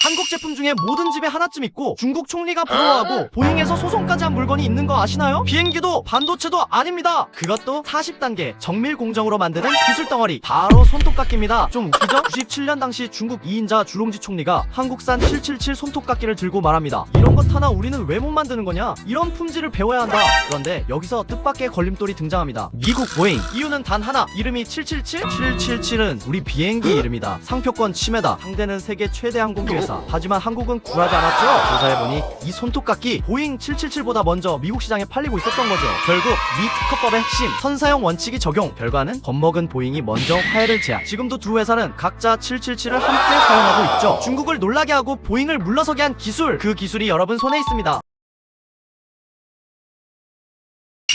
한국 제품 중에 모든 집에 하나쯤 있고 중국 총리가 부러워하고 보잉에서 소송까지 한 물건이 있는 거 아시나요? 비행기도 반도체도 아닙니다. 그것도 40단계 정밀 공정으로 만드는 기술 덩어리 바로 손톱깎이입니다. 좀 웃기죠? 97년 당시 중국 2인자 주롱지 총리가 한국산 777 손톱깎이를 들고 말합니다. 이런 것 하나 우리는 왜 못 만드는 거냐? 이런 품질을 배워야 한다. 그런데 여기서 뜻밖의 걸림돌이 등장합니다. 미국 보잉. 이유는 단 하나. 이름이 777? 777은 우리 비행기 이름이다. 상표권 침해다. 상대는 세계 최대 항공기 회사. 하지만 한국은 굴하지 않았죠. 조사해보니 이 손톱깎이 보잉 777보다 먼저 미국 시장에 팔리고 있었던 거죠. 결국 미 특허법의 핵심 선사용 원칙이 적용. 결과는 겁먹은 보잉이 먼저 화해를 제안. 지금도 두 회사는 각자 777을 함께 사용하고 있죠. 중국을 놀라게 하고 보잉을 물러서게 한 기술. 그 기술이 여러분 손에 있습니다.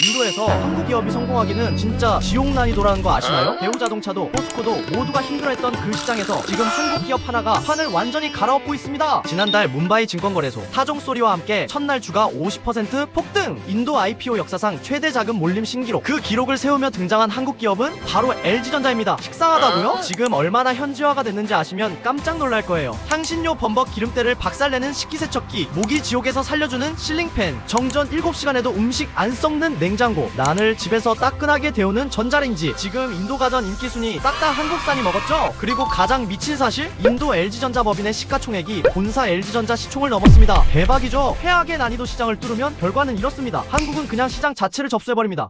인도에서 한국 기업이 성공하기는 진짜 지옥 난이도라는 거 아시나요? 대우자동차도 포스코도 모두가 힘들어했던 그 시장에서 지금 한국 기업 하나가 판을 완전히 갈아엎고 있습니다. 지난달 문바이 증권거래소 타종 소리와 함께 첫날 주가 50% 폭등! 인도 IPO 역사상 최대 자금 몰림 신기록. 그 기록을 세우며 등장한 한국 기업은 바로 LG전자입니다. 식상하다고요? 지금 얼마나 현지화가 됐는지 아시면 깜짝 놀랄 거예요. 향신료 범벅 기름때를 박살내는 식기세척기, 모기 지옥에서 살려주는 실링팬, 정전 7시간에도 음식 안 썩는 냉장고, 난을 집에서 따끈하게 데우는 전자레인지. 지금 인도 가전 인기 순위 싹 다 한국산이 먹었죠? 그리고 가장 미친 사실? 인도 LG전자 법인의 시가총액이 본사 LG전자 시총을 넘었습니다. 대박이죠? 최악의 난이도 시장을 뚫으면 결과는 이렇습니다. 한국은 그냥 시장 자체를 접수해버립니다.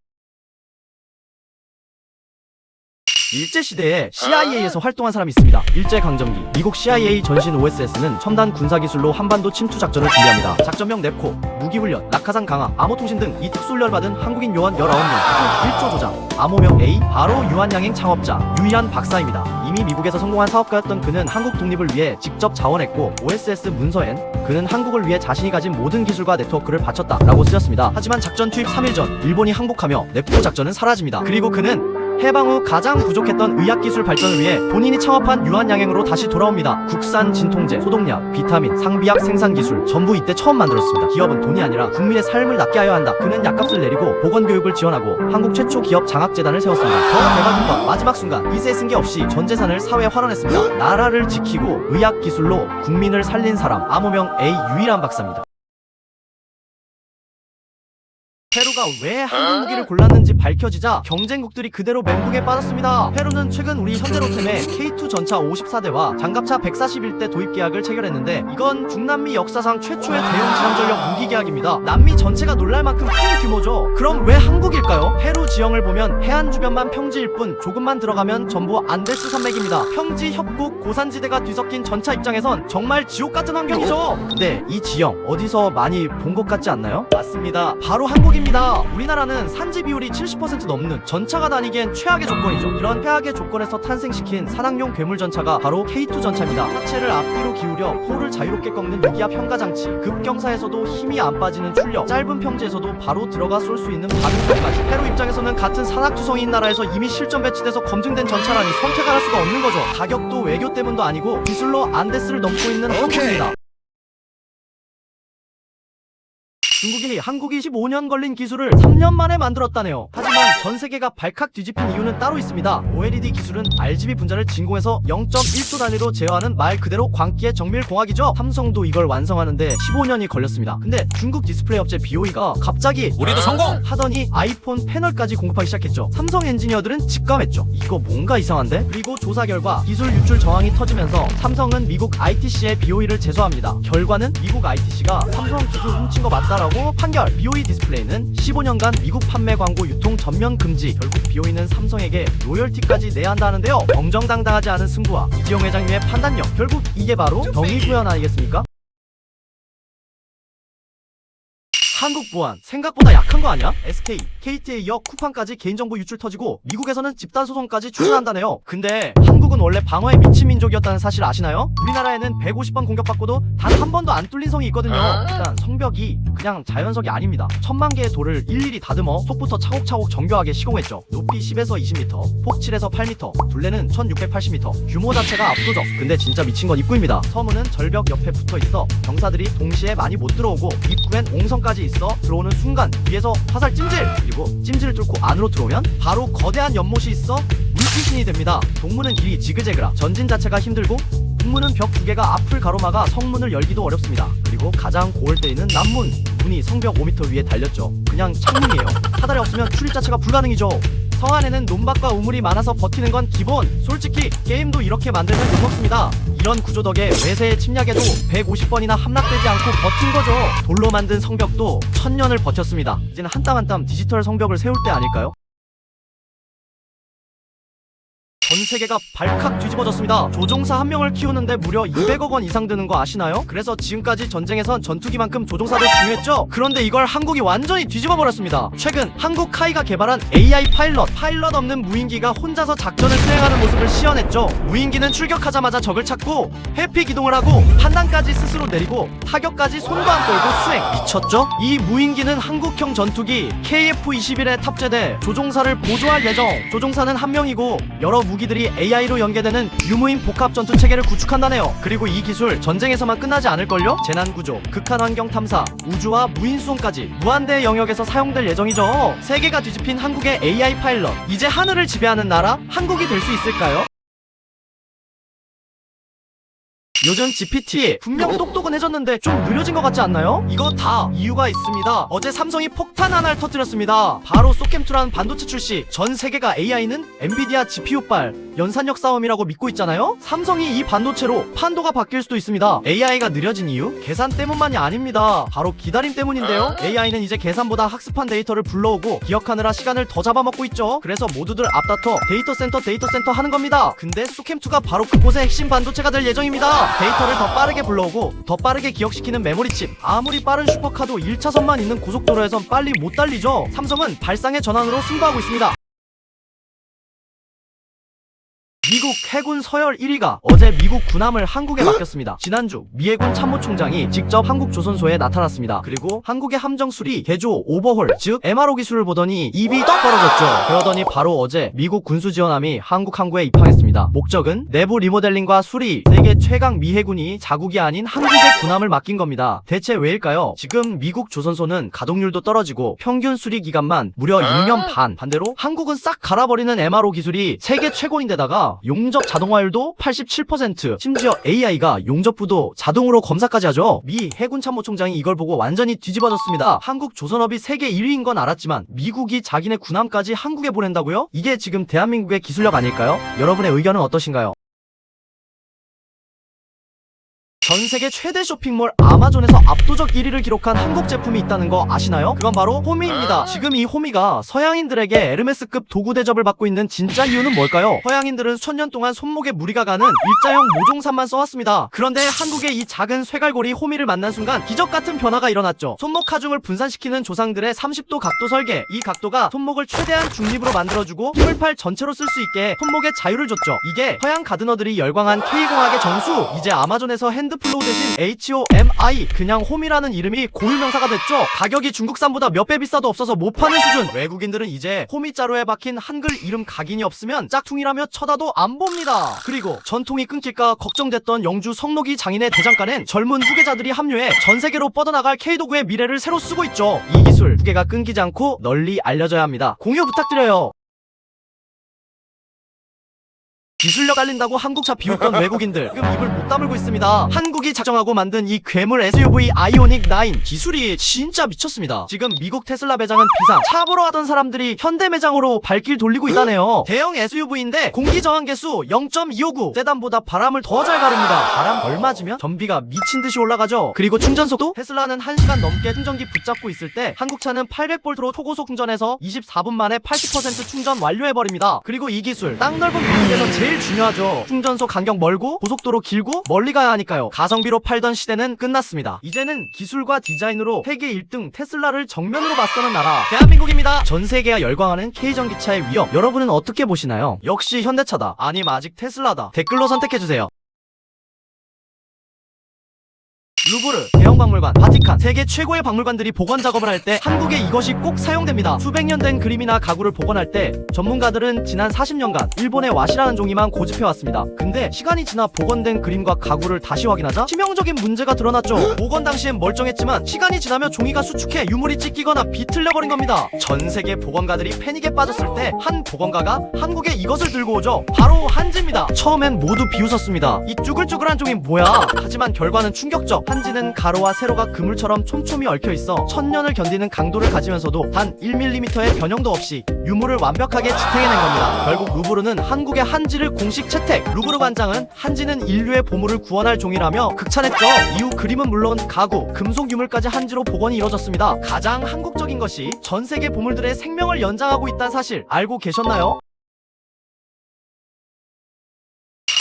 일제시대에 CIA에서 활동한 사람이 있습니다. 일제강점기 미국 CIA 전신 OSS는 첨단 군사기술로 한반도 침투작전을 준비합니다. 작전명 넵코, 무기훈련, 낙하산 강화, 암호통신 등 이 특수훈련을 받은 한국인 요원 19명, 1조 조장, 암호명 A, 바로 유한양행 창업자 유이한 박사입니다. 이미 미국에서 성공한 사업가였던 그는 한국 독립을 위해 직접 자원했고 OSS 문서엔 그는 한국을 위해 자신이 가진 모든 기술과 네트워크를 바쳤다라고 쓰였습니다. 하지만 작전 투입 3일 전 일본이 항복하며 넵코 작전은 사라집니다. 그리고 그는 해방 후 가장 부족했던 의학기술 발전을 위해 본인이 창업한 유한양행으로 다시 돌아옵니다. 국산 진통제, 소독약, 비타민, 상비약 생산기술 전부 이때 처음 만들었습니다. 기업은 돈이 아니라 국민의 삶을 낫게 하여야 한다. 그는 약값을 내리고 보건교육을 지원하고 한국 최초 기업 장학재단을 세웠습니다. 더 대박인 건 마지막 순간 이세 승계 없이 전 재산을 사회에 환원했습니다. 나라를 지키고 의학기술로 국민을 살린 사람, 암호명 A 유일한 박사입니다. 페루가 왜 한국 무기를 골랐는지 밝혀지자 경쟁국들이 그대로 멘붕에 빠졌습니다. 페루는 최근 우리 현대로템의 K2 전차 54대와 장갑차 141대 도입 계약을 체결했는데 이건 중남미 역사상 최초의 대형 지상전력 무기 계약입니다. 남미 전체가 놀랄 만큼 큰 규모죠. 그럼 왜 한국일까요? 페루 지형을 보면 해안 주변만 평지일 뿐 조금만 들어가면 전부 안데스 산맥입니다. 평지, 협곡, 고산지대가 뒤섞인 전차 입장에선 정말 지옥 같은 환경이죠. 근데 이 지형 어디서 많이 본 것 같지 않나요? 맞습니다. 바로 한국입니다. 우리나라는 산지 비율이 70% 넘는 전차가 다니기엔 최악의 조건이죠. 이런 최악의 조건에서 탄생시킨 산악용 괴물 전차가 바로 K2 전차입니다. 하체를 앞뒤로 기울여 호를 자유롭게 꺾는 유기압 현가 장치, 급경사에서도 힘이 안 빠지는 출력, 짧은 평지에서도 바로 들어가 쏠 수 있는 반응성까지. 페루 입장에서는 같은 산악투성이인 나라에서 이미 실전 배치돼서 검증된 전차라니 선택할 수가 없는 거죠. 가격도 외교 때문도 아니고 기술로 안데스를 넘고 있는 한국입니다. 중국이 한국이 15년 걸린 기술을 3년 만에 만들었다네요. 하지만 전 세계가 발칵 뒤집힌 이유는 따로 있습니다. OLED 기술은 RGB 분자를 진공해서 0.1초 단위로 제어하는 말 그대로 광기의 정밀공학이죠. 삼성도 이걸 완성하는데 15년이 걸렸습니다. 근데 중국 디스플레이 업체 BOE가 갑자기 우리도 성공! 하더니 아이폰 패널까지 공급하기 시작했죠. 삼성 엔지니어들은 직감했죠. 이거 뭔가 이상한데? 그리고 조사 결과 기술 유출 저항이 터지면서 삼성은 미국 ITC에 BOE를 제소합니다. 결과는 미국 ITC가 삼성 기술 훔친 거 맞다라고 판결. BOE 디스플레이는 15년간 미국 판매 광고 유통 전면 금지. 결국 BOE는 삼성에게 로열티까지 내야 한다는데요. 정정당당하지 않은 승부와 이지영 회장님의 판단력, 결국 이게 바로 정의구현 아니겠습니까? 한국 보안 생각보다 약한 거 아니야? SK, KT에 이어 쿠팡까지 개인정보 유출 터지고 미국에서는 집단 소송까지 추진한다네요. 근데 한국은 원래 방어에 미친 민족이었다는 사실 아시나요? 우리나라에는 150번 공격받고도 단 한 번도 안 뚫린 성이 있거든요. 일단 성벽이 그냥 자연석이 아닙니다. 1000만 개의 돌을 일일이 다듬어 속부터 차곡차곡 정교하게 시공했죠. 높이 10에서 20m, 폭 7에서 8m, 둘레는 1680m. 규모 자체가 압도적. 근데 진짜 미친 건 입구입니다. 서문은 절벽 옆에 붙어 있어 병사들이 동시에 많이 못 들어오고 입구엔 옹성까지 있어 들어오는 순간 위에서 화살 찜질, 그리고 찜질을 뚫고 안으로 들어오면 바로 거대한 연못이 있어 물귀신이 됩니다. 동문은 길이 지그재그라 전진 자체가 힘들고 북문은 벽 2개가 앞을 가로막아 성문을 열기도 어렵습니다. 그리고 가장 고을 때 있는 남문, 문이 성벽 5m 위에 달렸죠. 그냥 창문이에요. 사다리 없으면 출입 자체가 불가능이죠. 성 안에는 논밭과 우물이 많아서 버티는 건 기본. 솔직히 게임도 이렇게 만들면 욕먹습니다. 이런 구조 덕에 외세의 침략에도 150번이나 함락되지 않고 버틴 거죠. 돌로 만든 성벽도 1000년을 버텼습니다. 이제는 한 땀 한 땀 디지털 성벽을 세울 때 아닐까요? 전 세계가 발칵 뒤집어졌습니다. 조종사 한 명을 키우는데 무려 200억 원 이상 드는 거 아시나요? 그래서 지금까지 전쟁에선 전투기만큼 조종사도 중요했죠. 그런데 이걸 한국이 완전히 뒤집어버렸습니다. 최근 한국 카이가 개발한 AI 파일럿 없는 무인기가 혼자서 작전을 수행하는 모습을 시연했죠. 무인기는 출격하자마자 적을 찾고 회피 기동을 하고 판단까지 스스로 내리고 타격까지 손도 안 떨고 수행. 미쳤죠? 이 무인기는 한국형 전투기 KF-21에 탑재돼 조종사를 보조할 예정. 조종사는 한 명이고 여러 무기들이 AI로 연계되는 유무인 복합 전투 체계를 구축한다네요. 그리고 이 기술 전쟁에서만 끝나지 않을걸요? 재난구조, 극한환경 탐사, 우주와 무인수송까지 무한대 영역에서 사용될 예정이죠. 세계가 뒤집힌 한국의 AI 파일럿. 이제 하늘을 지배하는 나라? 한국이 될 수 있을까요? 요즘 GPT 분명 똑똑은 해졌는데 좀 느려진 것 같지 않나요? 이거 다 이유가 있습니다. 어제 삼성이 폭탄 하나를 터뜨렸습니다. 바로 소캠2라는 반도체 출시. 전 세계가 AI는 엔비디아 GPU빨 연산력 싸움이라고 믿고 있잖아요? 삼성이 이 반도체로 판도가 바뀔 수도 있습니다. AI가 느려진 이유? 계산 때문만이 아닙니다. 바로 기다림 때문인데요. AI는 이제 계산보다 학습한 데이터를 불러오고 기억하느라 시간을 더 잡아먹고 있죠. 그래서 모두들 앞다퉈 데이터 센터 하는 겁니다. 근데 소캠2가 바로 그곳의 핵심 반도체가 될 예정입니다. 데이터를 더 빠르게 불러오고 더 빠르게 기억시키는 메모리칩. 아무리 빠른 슈퍼카도 1차선만 있는 고속도로에선 빨리 못 달리죠. 삼성은 발상의 전환으로 승부하고 있습니다. 미국 해군 서열 1위가 어제 미국 군함을 한국에 맡겼습니다. 지난주 미 해군 참모총장이 직접 한국 조선소에 나타났습니다. 그리고 한국의 함정술이 개조 오버홀 즉 MRO 기술을 보더니 입이 떡 벌어졌죠. 그러더니 바로 어제 미국 군수지원함이 한국 항구에 입항했습니다. 목적은 내부 리모델링과 수리. 세계 최강 미 해군이 자국이 아닌 한국의 군함을 맡긴 겁니다. 대체 왜일까요? 지금 미국 조선소는 가동률도 떨어지고 평균 수리 기간만 무려 2년 반. 반대로 한국은 싹 갈아버리는 MRO 기술이 세계 최고인데다가 용접 자동화율도 87%. 심지어 AI가 용접부도 자동으로 검사까지 하죠. 미 해군 참모총장이 이걸 보고 완전히 뒤집어졌습니다. 한국 조선업이 세계 1위인 건 알았지만 미국이 자기네 군함까지 한국에 보낸다고요? 이게 지금 대한민국의 기술력 아닐까요? 여러분의 의견은 어떠신가요? 전세계 최대 쇼핑몰 아마존에서 압도적 1위를 기록한 한국 제품이 있다는 거 아시나요? 그건 바로 호미입니다. 지금 이 호미가 서양인들에게 에르메스급 도구 대접을 받고 있는 진짜 이유는 뭘까요? 서양인들은 수천 년 동안 손목에 무리가 가는 일자형 모종삼만 써왔습니다. 그런데 한국의 이 작은 쇠갈고리 호미를 만난 순간 기적같은 변화가 일어났죠. 손목 하중을 분산시키는 조상들의 30도 각도 설계. 이 각도가 손목을 최대한 중립으로 만들어주고 힘을 팔 전체로 쓸 수 있게 손목에 자유를 줬죠. 이게 서양 가드너들이 열광한 K공학의 정수. 이제 아마존에서 플로우 대신 HOMI 그냥 홈이라는 이름이 고유명사가 됐죠. 가격이 중국산보다 몇 배 비싸도 없어서 못 파는 수준. 외국인들은 이제 호미 자루에 박힌 한글 이름 각인이 없으면 짝퉁이라며 쳐다도 안 봅니다. 그리고 전통이 끊길까 걱정됐던 영주 성록이 장인의 대장간엔 젊은 후계자들이 합류해 전세계로 뻗어나갈 K도구의 미래를 새로 쓰고 있죠. 이 기술 후계가 끊기지 않고 널리 알려져야 합니다. 공유 부탁드려요. 기술력 알린다고 한국차 비웃던 외국인들 지금 입을 못 다물고 있습니다. 한국이 작정하고 만든 이 괴물 SUV 아이오닉 9 기술이 진짜 미쳤습니다. 지금 미국 테슬라 매장은 비상. 차 보러 가던 사람들이 현대 매장으로 발길 돌리고 있다네요. 대형 SUV인데 공기 저항 계수 0.259. 세단보다 바람을 더 잘 가릅니다. 바람 덜 맞으면 전비가 미친 듯이 올라가죠. 그리고 충전 속도? 테슬라는 1시간 넘게 충전기 붙잡고 있을 때 한국차는 800V로 초고속 충전해서 24분 만에 80% 충전 완료해버립니다. 그리고 이 기술 땅 넓은 미국에서 제일 중요하죠. 충전소 간격 멀고 고속도로 길고 멀리 가야 하니까요. 가성비로 팔던 시대는 끝났습니다. 이제는 기술과 디자인으로 세계 1등 테슬라를 정면으로 맞서는 나라 대한민국입니다. 전 세계가 열광하는 K전기차의 위력 여러분은 어떻게 보시나요? 역시 현대차다. 아님 아직 테슬라다. 댓글로 선택해주세요. 루브르, 대형박물관, 바티칸 세계 최고의 박물관들이 복원 작업을 할 때 한국에 이것이 꼭 사용됩니다. 수백 년 된 그림이나 가구를 복원할 때 전문가들은 지난 40년간 일본의 와시라는 종이만 고집해왔습니다. 근데 시간이 지나 복원된 그림과 가구를 다시 확인하자 치명적인 문제가 드러났죠. 복원 당시엔 멀쩡했지만 시간이 지나며 종이가 수축해 유물이 찢기거나 비틀려버린 겁니다. 전 세계 복원가들이 패닉에 빠졌을 때 한 복원가가 한국에 이것을 들고 오죠. 바로 한지입니다. 처음엔 모두 비웃었습니다. 이 쭈글쭈글한 종이 뭐야? 하지만 결과는 충격적. 한지는 가로와 세로가 그물처럼 촘촘히 얽혀있어 천년을 견디는 강도를 가지면서도 단 1mm의 변형도 없이 유물을 완벽하게 지탱해낸 겁니다. 결국 루브르는 한국의 한지를 공식 채택. 루브르 관장은 한지는 인류의 보물을 구원할 종이라며 극찬했죠. 이후 그림은 물론 가구, 금속 유물까지 한지로 복원이 이뤄졌습니다. 가장 한국적인 것이 전 세계 보물들의 생명을 연장하고 있다는 사실 알고 계셨나요?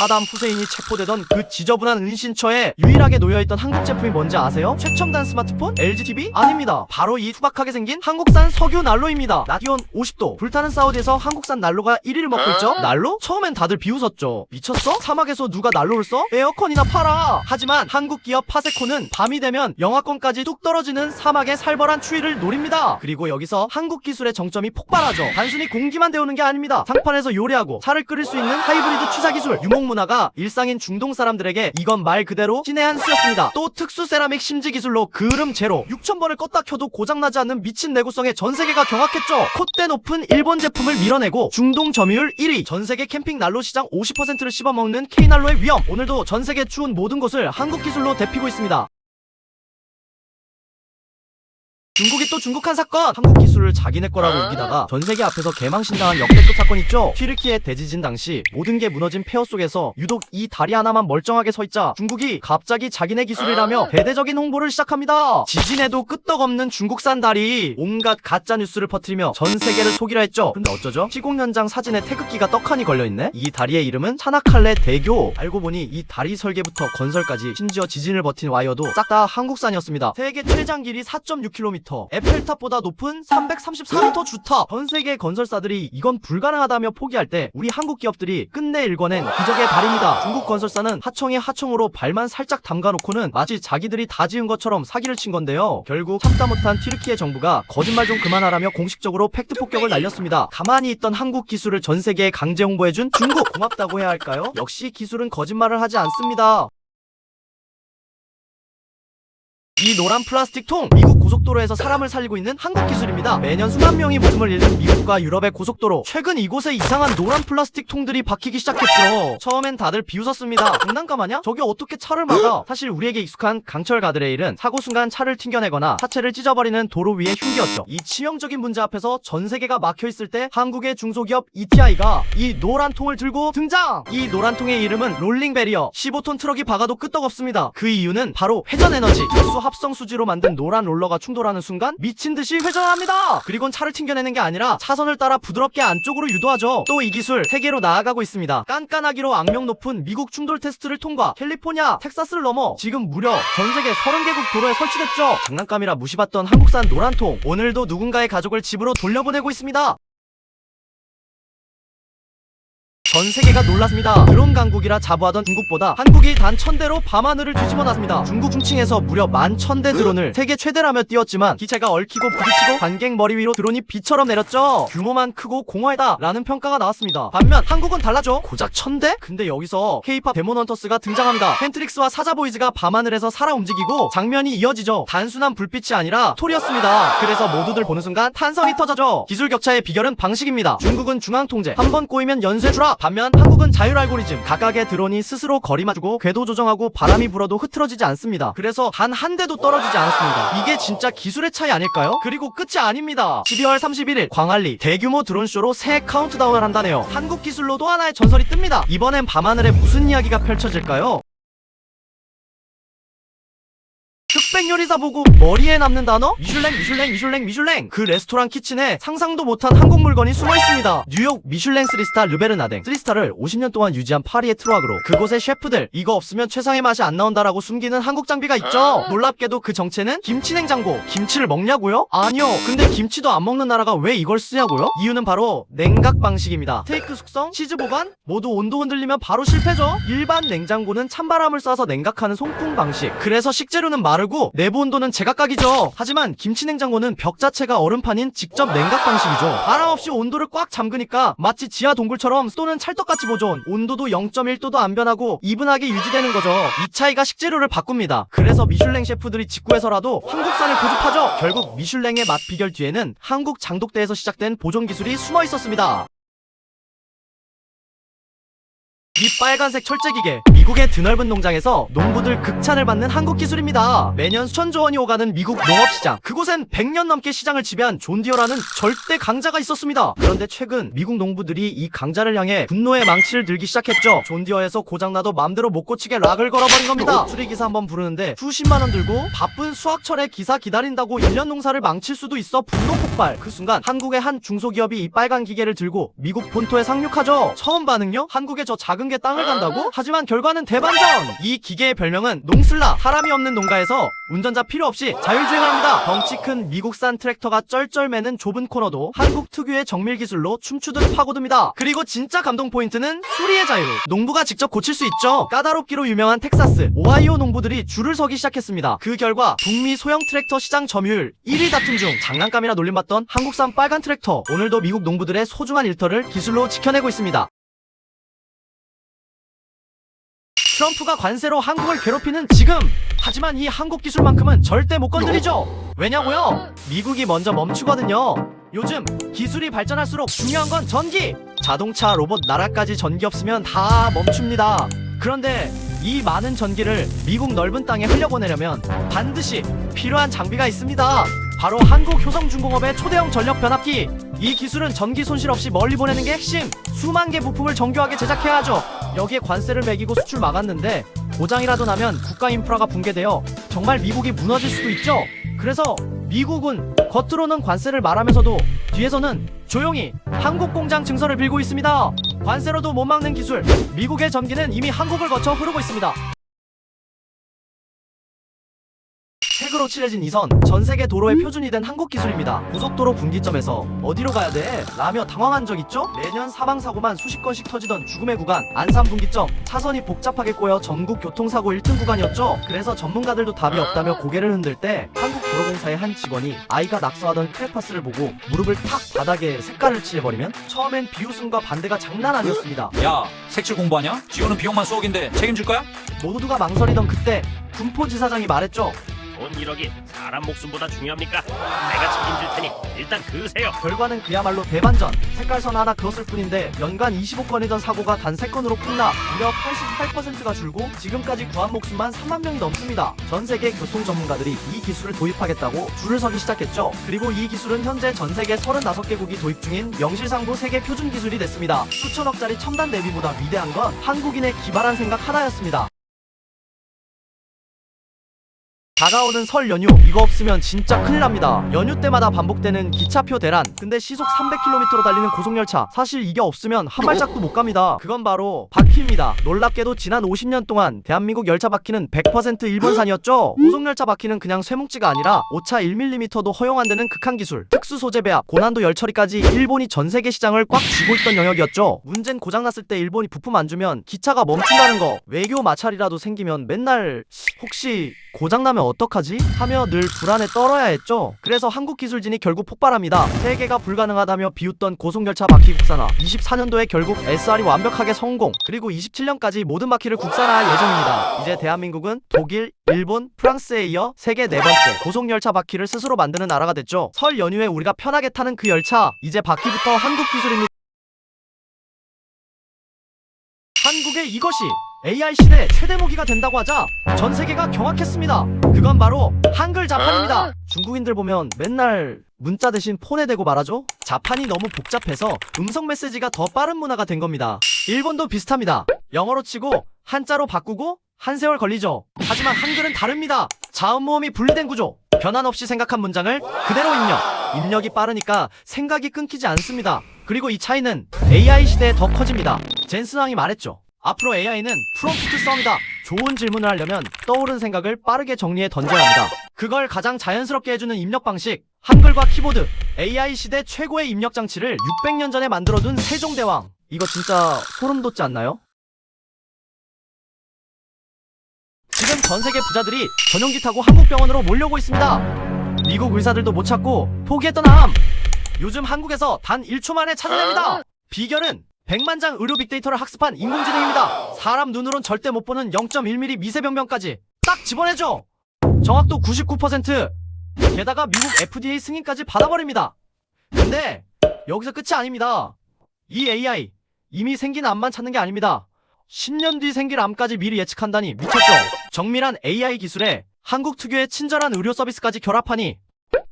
사담 후세인이 체포되던 그 지저분한 은신처에 유일하게 놓여있던 한국 제품이 뭔지 아세요? 최첨단 스마트폰? LGTV? 아닙니다. 바로 이 투박하게 생긴 한국산 석유 난로입니다. 낮 기온 50도 불타는 사우디에서 한국산 난로가 1위를 먹고 있죠. 난로? 처음엔 다들 비웃었죠. 미쳤어? 사막에서 누가 난로를 써? 에어컨이나 팔아. 하지만 한국 기업 파세코는 밤이 되면 영하권까지 뚝 떨어지는 사막의 살벌한 추위를 노립니다. 그리고 여기서 한국 기술의 정점이 폭발하죠. 단순히 공기만 데우는 게 아닙니다. 상판에서 요리하고 차를 끓일 수 있는 하이브리드 취사 기술. 유목 문화가 일상인 중동 사람들에게 이건 말 그대로 신의 한 수였습니다. 또 특수 세라믹 심지 기술로 그을음 제로. 6000번을 껐다 켜도 고장나지 않는 미친 내구성에 전세계가 경악했죠. 콧대 높은 일본 제품을 밀어내고 중동 점유율 1위, 전세계 캠핑 난로 시장 50%를 씹어먹는 K난로의 위험. 오늘도 전세계 추운 모든 곳을 한국 기술로 데피고 있습니다. 중국이 또 중국한 사건! 한국 기술을 자기네 거라고 우기다가 전세계 앞에서 개망신당한 역대급 사건 있죠? 튀르키예 대지진 당시 모든 게 무너진 폐허 속에서 유독 이 다리 하나만 멀쩡하게 서있자 중국이 갑자기 자기네 기술이라며 대대적인 홍보를 시작합니다. 지진에도 끄떡없는 중국산 다리, 온갖 가짜뉴스를 퍼뜨리며 전세계를 속이려 했죠. 근데 어쩌죠? 시공 현장 사진에 태극기가 떡하니 걸려있네? 이 다리의 이름은 차나칼레 대교. 알고 보니 이 다리 설계부터 건설까지 심지어 지진을 버틴 와이어도 싹 다 한국산이었습니다. 세계 최장 길이 4.6km, 에펠탑보다 높은 334m 주탑. 전세계 건설사들이 이건 불가능하다며 포기할 때 우리 한국 기업들이 끝내 일궈낸 기적의 다리입니다. 중국 건설사는 하청에 하청으로 발만 살짝 담가놓고는 마치 자기들이 다 지은 것처럼 사기를 친 건데요. 결국 참다 못한 튀르키예 정부가 거짓말 좀 그만하라며 공식적으로 팩트 폭격을 날렸습니다. 가만히 있던 한국 기술을 전세계에 강제 홍보해준 중국, 고맙다고 해야 할까요? 역시 기술은 거짓말을 하지 않습니다. 이 노란 플라스틱 통, 미국 고속도로에서 사람을 살리고 있는 한국 기술입니다. 매년 수만 명이 목숨을 잃는 미국과 유럽의 고속도로. 최근 이곳에 이상한 노란 플라스틱 통들이 박히기 시작했죠. 처음엔 다들 비웃었습니다. 장난감 아냐? 저게 어떻게 차를 막아? 사실 우리에게 익숙한 강철 가드레일은 사고 순간 차를 튕겨내거나 차체를 찢어버리는 도로 위의 흉기였죠. 이 치명적인 문제 앞에서 전 세계가 막혀있을 때 한국의 중소기업 ETI가 이 노란 통을 들고 등장! 이 노란 통의 이름은 롤링 베리어. 15톤 트럭이 박아도 끄떡없습니다. 그 이유는 바로 회전에너지. 특수 합성 수지로 만든 노란 롤러가 충돌하는 순간 미친듯이 회전합니다. 그리곤 차를 튕겨내는 게 아니라 차선을 따라 부드럽게 안쪽으로 유도하죠. 또 이 기술 세계로 나아가고 있습니다. 깐깐하기로 악명 높은 미국 충돌 테스트를 통과, 캘리포니아, 텍사스를 넘어 지금 무려 전세계 30개국 도로에 설치됐죠. 장난감이라 무시받던 한국산 노란통, 오늘도 누군가의 가족을 집으로 돌려보내고 있습니다. 전 세계가 놀랐습니다. 드론 강국이라 자부하던 중국보다 한국이 단 1000대로 밤하늘을 뒤집어 놨습니다. 중국 중칭에서 무려 11,000대 드론을 세계 최대라며 띄웠지만 기체가 얽히고 부딪히고 관객 머리 위로 드론이 비처럼 내렸죠. 규모만 크고 공허하다 라는 평가가 나왔습니다. 반면 한국은 달라져. 고작 1000대? 근데 여기서 K-팝 데몬헌터스가 등장합니다. 펜트릭스와 사자보이즈가 밤하늘에서 살아 움직이고 장면이 이어지죠. 단순한 불빛이 아니라 스토리였습니다. 그래서 모두들 보는 순간 탄성이 터져죠. 기술 격차의 비결은 방식입니다. 중국은 중앙 통제, 한번 꼬이면 연쇄 추락. 반면 한국은 자율 알고리즘, 각각의 드론이 스스로 거리 맞추고 궤도 조정하고 바람이 불어도 흐트러지지 않습니다. 그래서 단 한 대도 떨어지지 않았습니다. 이게 진짜 기술의 차이 아닐까요? 그리고 끝이 아닙니다. 12월 31일 광안리 대규모 드론쇼로 새 카운트다운을 한다네요. 한국 기술로 또 하나의 전설이 뜹니다. 이번엔 밤하늘에 무슨 이야기가 펼쳐질까요? 흑백 요리사 보고 머리에 남는 단어? 미슐랭. 그 레스토랑 키친에 상상도 못한 한국 물건이 숨어있습니다. 뉴욕 미슐랭 3스타 르베르나댕. 3스타를 50년 동안 유지한 파리의 트로아그로. 그곳의 셰프들, 이거 없으면 최상의 맛이 안 나온다라고 숨기는 한국 장비가 있죠. 놀랍게도 그 정체는 김치냉장고. 김치를 먹냐고요? 아니요. 근데 김치도 안 먹는 나라가 왜 이걸 쓰냐고요? 이유는 바로 냉각 방식입니다. 스테이크 숙성, 치즈 보관, 모두 온도 흔들리면 바로 실패죠. 일반 냉장고는 찬바람을 쏴서 냉각하는 송풍 방식. 그래서 식재료는 마르고 내부 온도는 제각각이죠. 하지만 김치냉장고는 벽 자체가 얼음판인 직접 냉각 방식이죠. 바람 없이 온도를 꽉 잠그니까 마치 지하 동굴처럼 또는 찰떡같이 보존. 온도도 0.1도도 안 변하고 이분하게 유지되는 거죠. 이 차이가 식재료를 바꿉니다. 그래서 미슐랭 셰프들이 직구해서라도 한국산을 고집하죠. 결국 미슐랭의 맛 비결 뒤에는 한국 장독대에서 시작된 보존 기술이 숨어 있었습니다. 이 빨간색 철제기계, 미국의 드넓은 농장에서 농부들 극찬을 받는 한국 기술입니다. 매년 수천조 원이 오가는 미국 농업시장, 그곳엔 100년 넘게 시장을 지배한 존 디어라는 절대 강자가 있었습니다. 그런데 최근 미국 농부들이 이 강자를 향해 분노의 망치를 들기 시작했죠. 존 디어에서 고장나도 맘대로 못 고치게 락을 걸어버린 겁니다. 수리기사 한번 부르는데 수십만원 들고 바쁜 수학철에 기사 기다린다고 1년 농사를 망칠 수도 있어. 분노 폭발. 그 순간 한국의 한 중소기업이 이 빨간 기계를 들고 미국 본토에 상륙하죠. 처음 반응요? 한국의 저 작은 게 땅을 간다고? 하지만 결과는 대반전! 이 기계의 별명은 농슬라, 사람이 없는 농가에서 운전자 필요 없이 자율주행합니다. 덩치 큰 미국산 트랙터가 쩔쩔매는 좁은 코너도 한국 특유의 정밀 기술로 춤추듯 파고듭니다. 그리고 진짜 감동 포인트는 수리의 자유. 농부가 직접 고칠 수 있죠. 까다롭기로 유명한 텍사스, 오하이오 농부들이 줄을 서기 시작했습니다. 그 결과 북미 소형 트랙터 시장 점유율 1위 다툼 중 장난감이라 놀림받던 한국산 빨간 트랙터, 오늘도 미국 농부들의 소중한 일터를 기술로 지켜내고 있습니다. 트럼프가 관세로 한국을 괴롭히는 지금! 하지만 이 한국 기술만큼은 절대 못 건드리죠! 왜냐고요? 미국이 먼저 멈추거든요. 요즘 기술이 발전할수록 중요한 건 전기! 자동차, 로봇, 나라까지 전기 없으면 다 멈춥니다. 그런데 이 많은 전기를 미국 넓은 땅에 흘려보내려면 반드시 필요한 장비가 있습니다. 바로 한국효성중공업의 초대형 전력 변압기. 이 기술은 전기 손실 없이 멀리 보내는 게 핵심. 수만 개 부품을 정교하게 제작해야 하죠. 여기에 관세를 매기고 수출 막았는데 고장이라도 나면 국가 인프라가 붕괴되어 정말 미국이 무너질 수도 있죠. 그래서 미국은 겉으로는 관세를 말하면서도 뒤에서는 조용히 한국 공장 증설을 빌고 있습니다. 관세로도 못 막는 기술, 미국의 전기는 이미 한국을 거쳐 흐르고 있습니다. 색으로 칠해진 이선, 전세계 도로의 표준이 된 한국 기술입니다. 고속도로 분기점에서 어디로 가야 돼? 라며 당황한 적 있죠? 매년 사망사고만 수십 건씩 터지던 죽음의 구간, 안산 분기점. 차선이 복잡하게 꼬여 전국 교통사고 1등 구간이었죠. 그래서 전문가들도 답이 없다며 고개를 흔들 때 한국도로공사의 한 직원이 아이가 낙서하던 크레파스를 보고 무릎을 탁 바닥에 색깔을 칠해버리면 처음엔 비웃음과 반대가 장난 아니었습니다. 야, 색칠 공부하냐? 지우는 비용만 수억인데 책임질 거야? 모두가 망설이던 그때 군포지사장이 말했죠. 돈 1억이 사람 목숨보다 중요합니까? 내가 책임질 테니 일단 그으세요. 결과는 그야말로 대반전. 색깔선 하나 그었을 뿐인데 연간 25건이던 사고가 단 3건으로 폭락. 무려 88%가 줄고 지금까지 구한 목숨만 3만 명이 넘습니다. 전 세계 교통 전문가들이 이 기술을 도입하겠다고 줄을 서기 시작했죠. 그리고 이 기술은 현재 전 세계 35개국이 도입 중인 명실상부 세계 표준 기술이 됐습니다. 수천억짜리 첨단 내비보다 위대한 건 한국인의 기발한 생각 하나였습니다. 다가오는 설 연휴, 이거 없으면 진짜 큰일 납니다. 연휴 때마다 반복되는 기차표 대란. 근데 시속 300km로 달리는 고속열차, 사실 이게 없으면 한 발짝도 못 갑니다. 그건 바로 바퀴입니다. 놀랍게도 지난 50년 동안 대한민국 열차 바퀴는 100% 일본산이었죠. 고속열차 바퀴는 그냥 쇠뭉치가 아니라 오차 1mm도 허용 안 되는 극한 기술, 특수 소재 배합, 고난도 열 처리까지 일본이 전 세계 시장을 꽉 쥐고 있던 영역이었죠. 문제는 고장났을 때 일본이 부품 안 주면 기차가 멈춘다는 거. 외교 마찰이라도 생기면 맨날 혹시 고장나면 어떡하지? 하며 늘 불안에 떨어야 했죠. 그래서 한국 기술진이 결국 폭발합니다. 세계가 불가능하다며 비웃던 고속열차 바퀴 국산화. 24년도에 결국 SR이 완벽하게 성공. 그리고 27년까지 모든 바퀴를 국산화할 예정입니다. 이제 대한민국은 독일, 일본, 프랑스에 이어 세계 4번째 고속열차 바퀴를 스스로 만드는 나라가 됐죠. 설 연휴에 우리가 편하게 타는 그 열차, 이제 바퀴부터 한국 기술입니다. 한국의 이것이 AI 시대 최대 무기가 된다고 하자 전 세계가 경악했습니다. 그건 바로 한글 자판입니다. 중국인들 보면 맨날 문자 대신 폰에 대고 말하죠? 자판이 너무 복잡해서 음성 메시지가 더 빠른 문화가 된 겁니다. 일본도 비슷합니다. 영어로 치고 한자로 바꾸고 한 세월 걸리죠. 하지만 한글은 다릅니다. 자음 모음이 분리된 구조. 변환 없이 생각한 문장을 그대로 입력. 입력이 빠르니까 생각이 끊기지 않습니다. 그리고 이 차이는 AI 시대에 더 커집니다. 젠슨왕이 말했죠. 앞으로 AI는 프롬프트 싸움이다. 좋은 질문을 하려면 떠오른 생각을 빠르게 정리해 던져야 합니다. 그걸 가장 자연스럽게 해주는 입력 방식, 한글과 키보드. AI 시대 최고의 입력 장치를 600년 전에 만들어둔 세종대왕. 이거 진짜 소름 돋지 않나요? 지금 전 세계 부자들이 전용기 타고 한국 병원으로 몰려오고 있습니다. 미국 의사들도 못 찾고 포기했던 암. 요즘 한국에서 단 1초 만에 찾아냅니다. 비결은 100만 장 의료 빅데이터를 학습한 인공지능입니다. 사람 눈으론 절대 못 보는 0.1mm 미세변명까지 딱 집어내죠. 정확도 99%. 게다가 미국 FDA 승인까지 받아버립니다. 근데 여기서 끝이 아닙니다. 이 AI 이미 생긴 암만 찾는 게 아닙니다. 10년 뒤 생길 암까지 미리 예측한다니 미쳤죠. 정밀한 AI 기술에 한국 특유의 친절한 의료 서비스까지 결합하니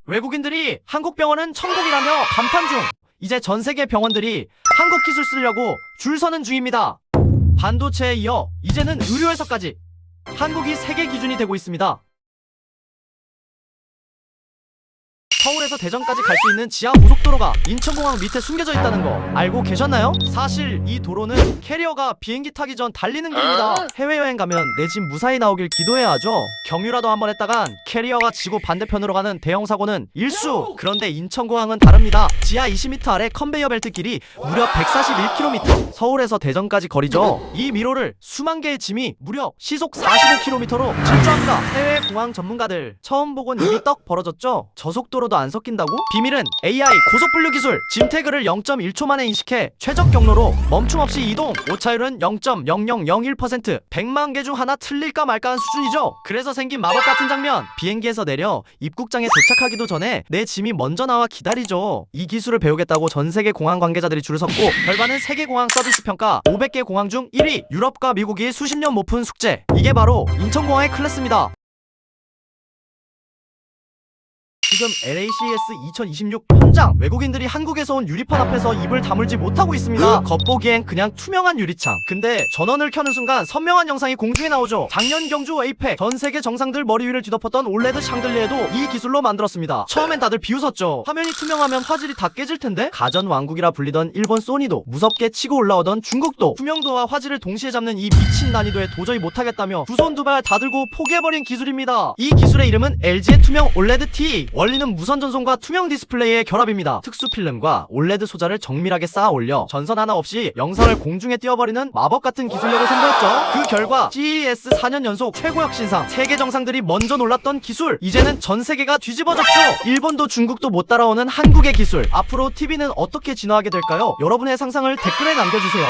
외국인들이 한국 병원은 천국이라며 감탄 중. 이제 전 세계 병원들이 한국 기술 쓰려고 줄 서는 중입니다. 반도체에 이어 이제는 의료에서까지 한국이 세계 기준이 되고 있습니다. 서울에서 대전까지 갈 수 있는 지하 고속도로가 인천공항 밑에 숨겨져 있다는 거 알고 계셨나요? 사실 이 도로는 캐리어가 비행기 타기 전 달리는 길입니다. 해외여행 가면 내 집 무사히 나오길 기도해야 하죠. 경유라도 한번 했다간 캐리어가 지구 반대편으로 가는 대형 사고는 일수. 그런데 인천공항은 다릅니다. 지하 20m 아래 컨베이어 벨트 길이 무려 141km. 서울에서 대전까지 거리죠. 이 미로를 수만 개의 짐이 무려 시속 45km로 질주합니다. 해외 공항 전문가들 처음 보곤 입이 떡 벌어졌죠. 저속도로도 안 섞인다고? 비밀은 AI 고속분류 기술. 짐 태그를 0.1초 만에 인식해 최적 경로로 멈춤 없이 이동. 오차율은 0.0001%. 100만 개 중 하나 틀릴까 말까한 수준이죠. 그래서 생긴 마법 같은 장면. 비행기에서 내려 입국장에 도착하기도 전에 내 짐이 먼저 나와 기다리죠. 이 기술을 배우겠다고 전 세계 공항 관계자들이 줄을 섰고 결과는 세계 공항 서비스 평가 500개 공항 중 1위. 유럽과 미국이 수십 년 못 푼 숙제. 이게 바로 인천공항의 클래스입니다. 지금 LACS 2026 현장 외국인들이 한국에서 온 유리판 앞에서 입을 다물지 못하고 있습니다. 겉보기엔 그냥 투명한 유리창. 근데 전원을 켜는 순간 선명한 영상이 공중에 나오죠. 작년 경주 에이펙 전 세계 정상들 머리 위를 뒤덮었던 올레드 샹들리에도 이 기술로 만들었습니다. 처음엔 다들 비웃었죠. 화면이 투명하면 화질이 다 깨질 텐데. 가전 왕국이라 불리던 일본 소니도 무섭게 치고 올라오던 중국도 투명도와 화질을 동시에 잡는 이 미친 난이도에 도저히 못하겠다며 두 손 두 발 다 들고 포기해버린 기술입니다. 이 기술의 이름은 LG의 투명 올레드 T. 원리는 무선 전송과 투명 디스플레이의 결합입니다. 특수 필름과 올레드 소자를 정밀하게 쌓아 올려 전선 하나 없이 영상을 공중에 띄워버리는 마법 같은 기술력을 선보였죠. 그 결과 CES 4년 연속 최고 혁신상, 세계 정상들이 먼저 놀랐던 기술. 이제는 전 세계가 뒤집어졌죠. 일본도 중국도 못 따라오는 한국의 기술. 앞으로 TV는 어떻게 진화하게 될까요? 여러분의 상상을 댓글에 남겨주세요.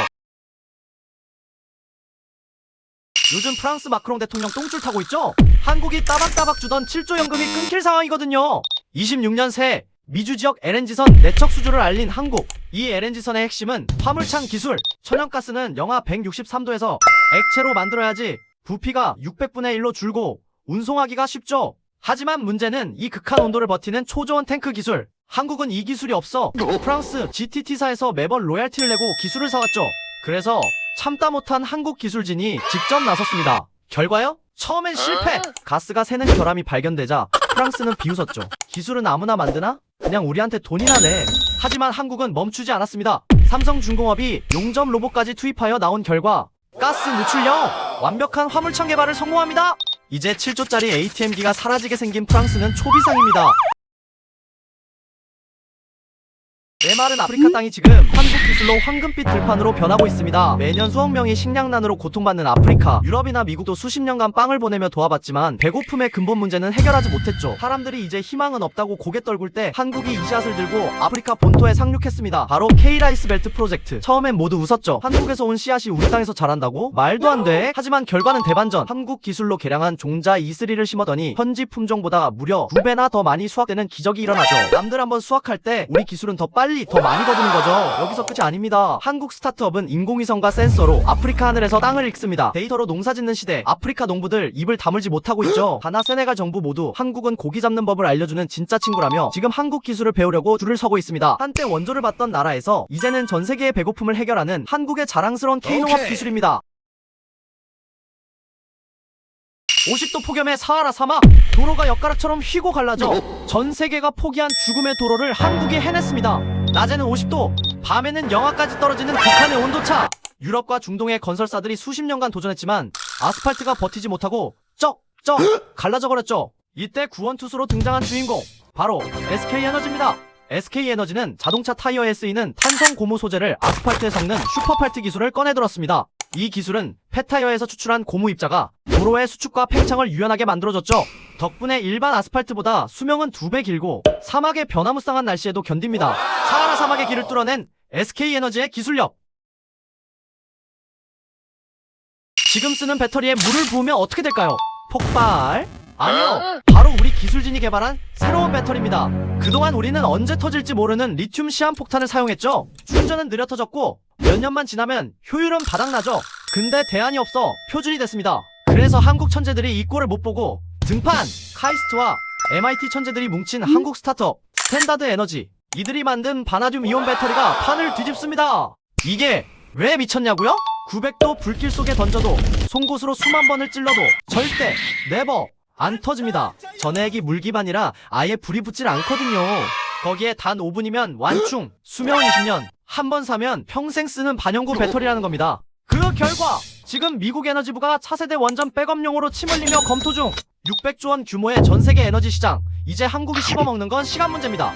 요즘 프랑스 마크롱 대통령 똥줄 타고 있죠? 한국이 따박따박 주던 7조 연금이 끊길 상황이거든요. 26년 새 미주 지역 LNG선 내척 수주를 알린 한국. 이 LNG선의 핵심은 화물창 기술. 천연가스는 영하 163도에서 액체로 만들어야지 부피가 600분의 1로 줄고 운송하기가 쉽죠. 하지만 문제는 이 극한 온도를 버티는 초저온 탱크 기술. 한국은 이 기술이 없어 프랑스 GTT사에서 매번 로얄티를 내고 기술을 사왔죠. 그래서 참다 못한 한국 기술진이 직접 나섰습니다. 결과요? 처음엔 실패! 가스가 새는 결함이 발견되자 프랑스는 비웃었죠. 기술은 아무나 만드나? 그냥 우리한테 돈이나 내. 하지만 한국은 멈추지 않았습니다. 삼성중공업이 용접 로봇까지 투입하여 나온 결과 가스 누출 0! 완벽한 화물창 개발을 성공합니다. 이제 7조짜리 ATM기가 사라지게 생긴 프랑스는 초비상입니다. 메마른 아프리카 땅이 지금 한국 기술로 황금빛 들판으로 변하고 있습니다. 매년 수억 명이 식량난으로 고통받는 아프리카, 유럽이나 미국도 수십 년간 빵을 보내며 도와봤지만 배고픔의 근본 문제는 해결하지 못했죠. 사람들이 이제 희망은 없다고 고개 떨굴 때 한국이 이 씨앗을 들고 아프리카 본토에 상륙했습니다. 바로 K라이스 벨트 프로젝트. 처음엔 모두 웃었죠. 한국에서 온 씨앗이 우리 땅에서 자란다고? 말도 안 돼. 하지만 결과는 대반전. 한국 기술로 개량한 종자 E3를 심었더니 현지 품종보다 무려 2배나 더 많이 수확되는 기적이 일어나죠. 남들 한번 수확할 때 우리 기술은 더 빨리 더 많이 거두는 거죠. 여기서 끝이 아닙니다. 한국 스타트업은 인공위성과 센서로 아프리카 하늘에서 땅을 읽습니다. 데이터로 농사 짓는 시대. 아프리카 농부들 입을 다물지 못하고 있죠. 가나, 세네갈 정부 모두 한국은 고기 잡는 법을 알려주는 진짜 친구라며 지금 한국 기술을 배우려고 줄을 서고 있습니다. 한때 원조를 받던 나라에서 이제는 전 세계의 배고픔을 해결하는 한국의 자랑스러운 K농업 기술입니다. 50도 폭염의 사하라 사막. 도로가 엿가락처럼 휘고 갈라져 전 세계가 포기한 죽음의 도로를 한국이 해냈습니다. 낮에는 50도, 밤에는 영하까지 떨어지는 극한의 온도차. 유럽과 중동의 건설사들이 수십 년간 도전했지만 아스팔트가 버티지 못하고 쩍 갈라져 버렸죠. 이때 구원투수로 등장한 주인공, 바로 SK에너지입니다. SK에너지는 자동차 타이어에 쓰이는 탄성 고무 소재를 아스팔트에 섞는 슈퍼팔트 기술을 꺼내들었습니다. 이 기술은 폐타이어에서 추출한 고무 입자가 도로의 수축과 팽창을 유연하게 만들어줬죠. 덕분에 일반 아스팔트보다 수명은 2배 길고 사막의 변화무쌍한 날씨에도 견딥니다. 사하라 사막의 길을 뚫어낸 SK에너지의 기술력. 지금 쓰는 배터리에 물을 부으면 어떻게 될까요? 폭발? 아니요, 바로 우리 기술진이 개발한 새로운 배터리입니다. 그동안 우리는 언제 터질지 모르는 리튬 시한폭탄을 사용했죠. 충전은 느려 터졌고 몇 년만 지나면 효율은 바닥나죠. 근데 대안이 없어 표준이 됐습니다. 그래서 한국 천재들이 이 꼴을 못 보고 등판! 카이스트와 MIT 천재들이 뭉친 한국 스타트업 스탠다드 에너지. 이들이 만든 바나듐 이온 배터리가 판을 뒤집습니다. 이게 왜 미쳤냐고요? 900도 불길 속에 던져도 송곳으로 수만 번을 찔러도 절대 네버 안 터집니다. 전해액이 물기반이라 아예 불이 붙질 않거든요. 거기에 단 5분이면 완충, 수명은 20년, 한 번 사면 평생 쓰는 반영구 배터리라는 겁니다. 그 결과 지금 미국 에너지부가 차세대 원전 백업용으로 침 흘리며 검토 중. 600조 원 규모의 전세계 에너지 시장, 이제 한국이 씹어먹는 건 시간 문제입니다.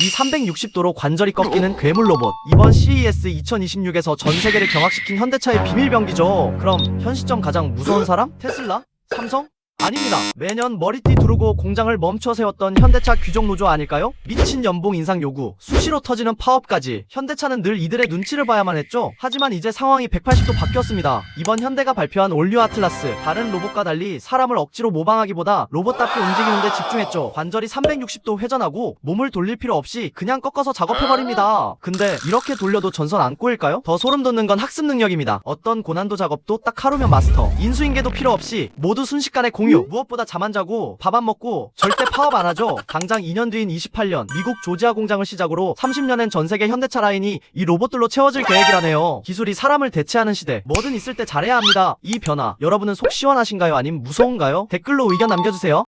이 360도로 관절이 꺾이는 괴물 로봇, 이번 CES 2026에서 전세계를 경악시킨 현대차의 비밀병기죠. 그럼 현 시점 가장 무서운 사람? 테슬라? 삼성? 아닙니다. 매년 머리띠 두르고 공장을 멈춰 세웠던 현대차 귀족노조 아닐까요? 미친 연봉 인상 요구, 수시로 터지는 파업까지 현대차는 늘 이들의 눈치를 봐야만 했죠. 하지만 이제 상황이 180도 바뀌었습니다. 이번 현대가 발표한 올류 아틀라스, 다른 로봇과 달리 사람을 억지로 모방하기보다 로봇답게 움직이는데 집중했죠. 관절이 360도 회전하고 몸을 돌릴 필요 없이 그냥 꺾어서 작업해버립니다. 근데 이렇게 돌려도 전선 안 꼬일까요? 더 소름 돋는 건 학습 능력입니다. 어떤 고난도 작업도 딱 하루면 마스터, 인수인계도 필요 없이 모두 순식간에 공유. 무엇보다 잠 안 자고 밥 안 먹고 절대 파업 안 하죠. 당장 2년 뒤인 28년 미국 조지아 공장을 시작으로 30년엔 전세계 현대차 라인이 이 로봇들로 채워질 계획이라네요. 기술이 사람을 대체하는 시대, 뭐든 있을 때 잘해야 합니다. 이 변화 여러분은 속 시원하신가요? 아님 무서운가요? 댓글로 의견 남겨주세요.